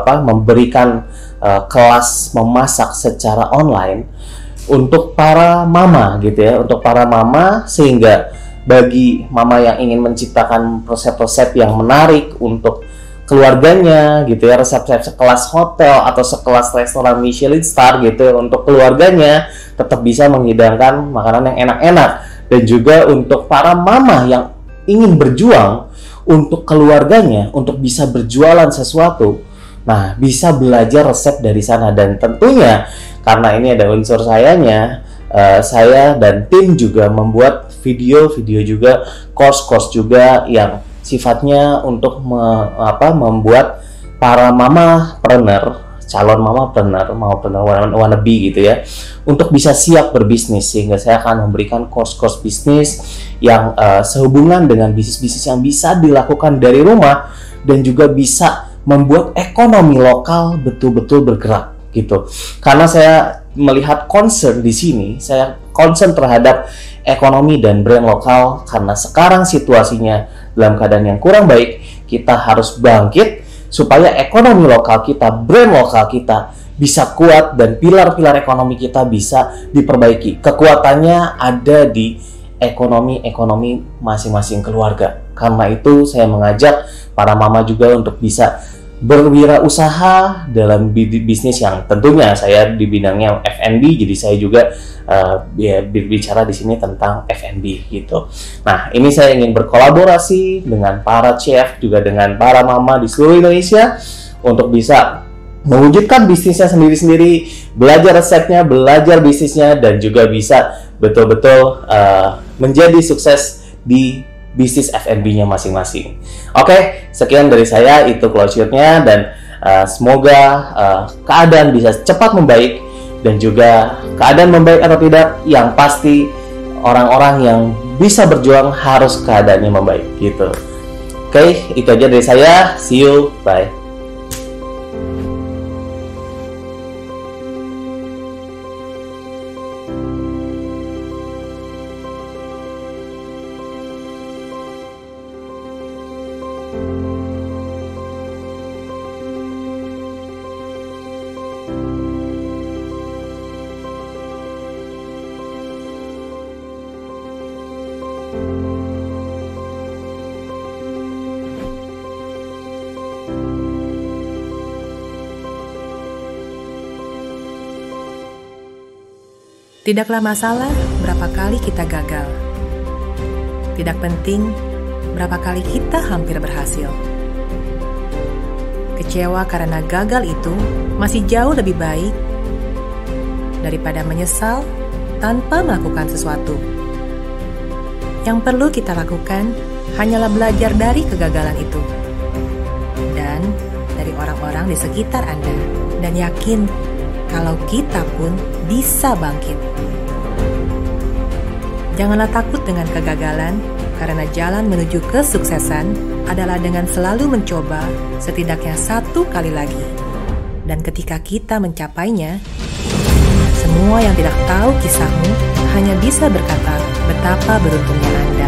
memberikan kelas memasak secara online untuk para mama gitu ya, untuk para mama, sehingga bagi mama yang ingin menciptakan resep-resep yang menarik untuk keluarganya gitu ya, resep-resep sekelas hotel atau sekelas restoran Michelin star gitu ya, untuk keluarganya tetap bisa menghidangkan makanan yang enak-enak. Dan juga untuk para mama yang ingin berjuang untuk keluarganya, untuk bisa berjualan sesuatu, nah bisa belajar resep dari sana. Dan tentunya karena ini ada unsur sayanya, saya dan tim juga membuat video-video juga, course-course juga yang sifatnya untuk membuat para mamapreneur, calon mamapreneur, wannabe gitu ya, untuk bisa siap berbisnis. Sehingga saya akan memberikan course-course bisnis yang sehubungan dengan bisnis-bisnis yang bisa dilakukan dari rumah dan juga bisa membuat ekonomi lokal betul-betul bergerak gitu. Karena saya melihat concern di sini, saya concern terhadap ekonomi dan brand lokal, karena sekarang situasinya dalam keadaan yang kurang baik. Kita harus bangkit supaya ekonomi lokal kita, brand lokal kita bisa kuat dan pilar-pilar ekonomi kita bisa diperbaiki. Kekuatannya ada di ekonomi masing-masing keluarga. Karena itu saya mengajak para mama juga untuk bisa berwirausaha dalam bisnis yang tentunya saya di bidangnya F&B, jadi saya juga berbicara di sini tentang F&B gitu. Nah, ini saya ingin berkolaborasi dengan para chef juga dengan para mama di seluruh Indonesia untuk bisa mewujudkan bisnisnya sendiri-sendiri, belajar resepnya, belajar bisnisnya, dan juga bisa betul-betul menjadi sukses di bisnis F&B-nya masing-masing. Oke, sekian dari saya, itu closure-nya, dan semoga keadaan bisa cepat membaik, dan juga keadaan membaik atau tidak, yang pasti orang-orang yang bisa berjuang harus keadaannya membaik gitu. Oke, itu aja dari saya. See you, bye. Tidaklah masalah berapa kali kita gagal. Tidak penting berapa kali kita hampir berhasil. Kecewa karena gagal itu masih jauh lebih baik daripada menyesal tanpa melakukan sesuatu. Yang perlu kita lakukan hanyalah belajar dari kegagalan itu dan dari orang-orang di sekitar Anda, dan yakin kalau kita pun bisa bangkit. Janganlah takut dengan kegagalan, karena jalan menuju kesuksesan adalah dengan selalu mencoba setidaknya 1 kali lagi. Dan ketika kita mencapainya, semua yang tidak tahu kisahmu hanya bisa berkata betapa beruntungnya Anda.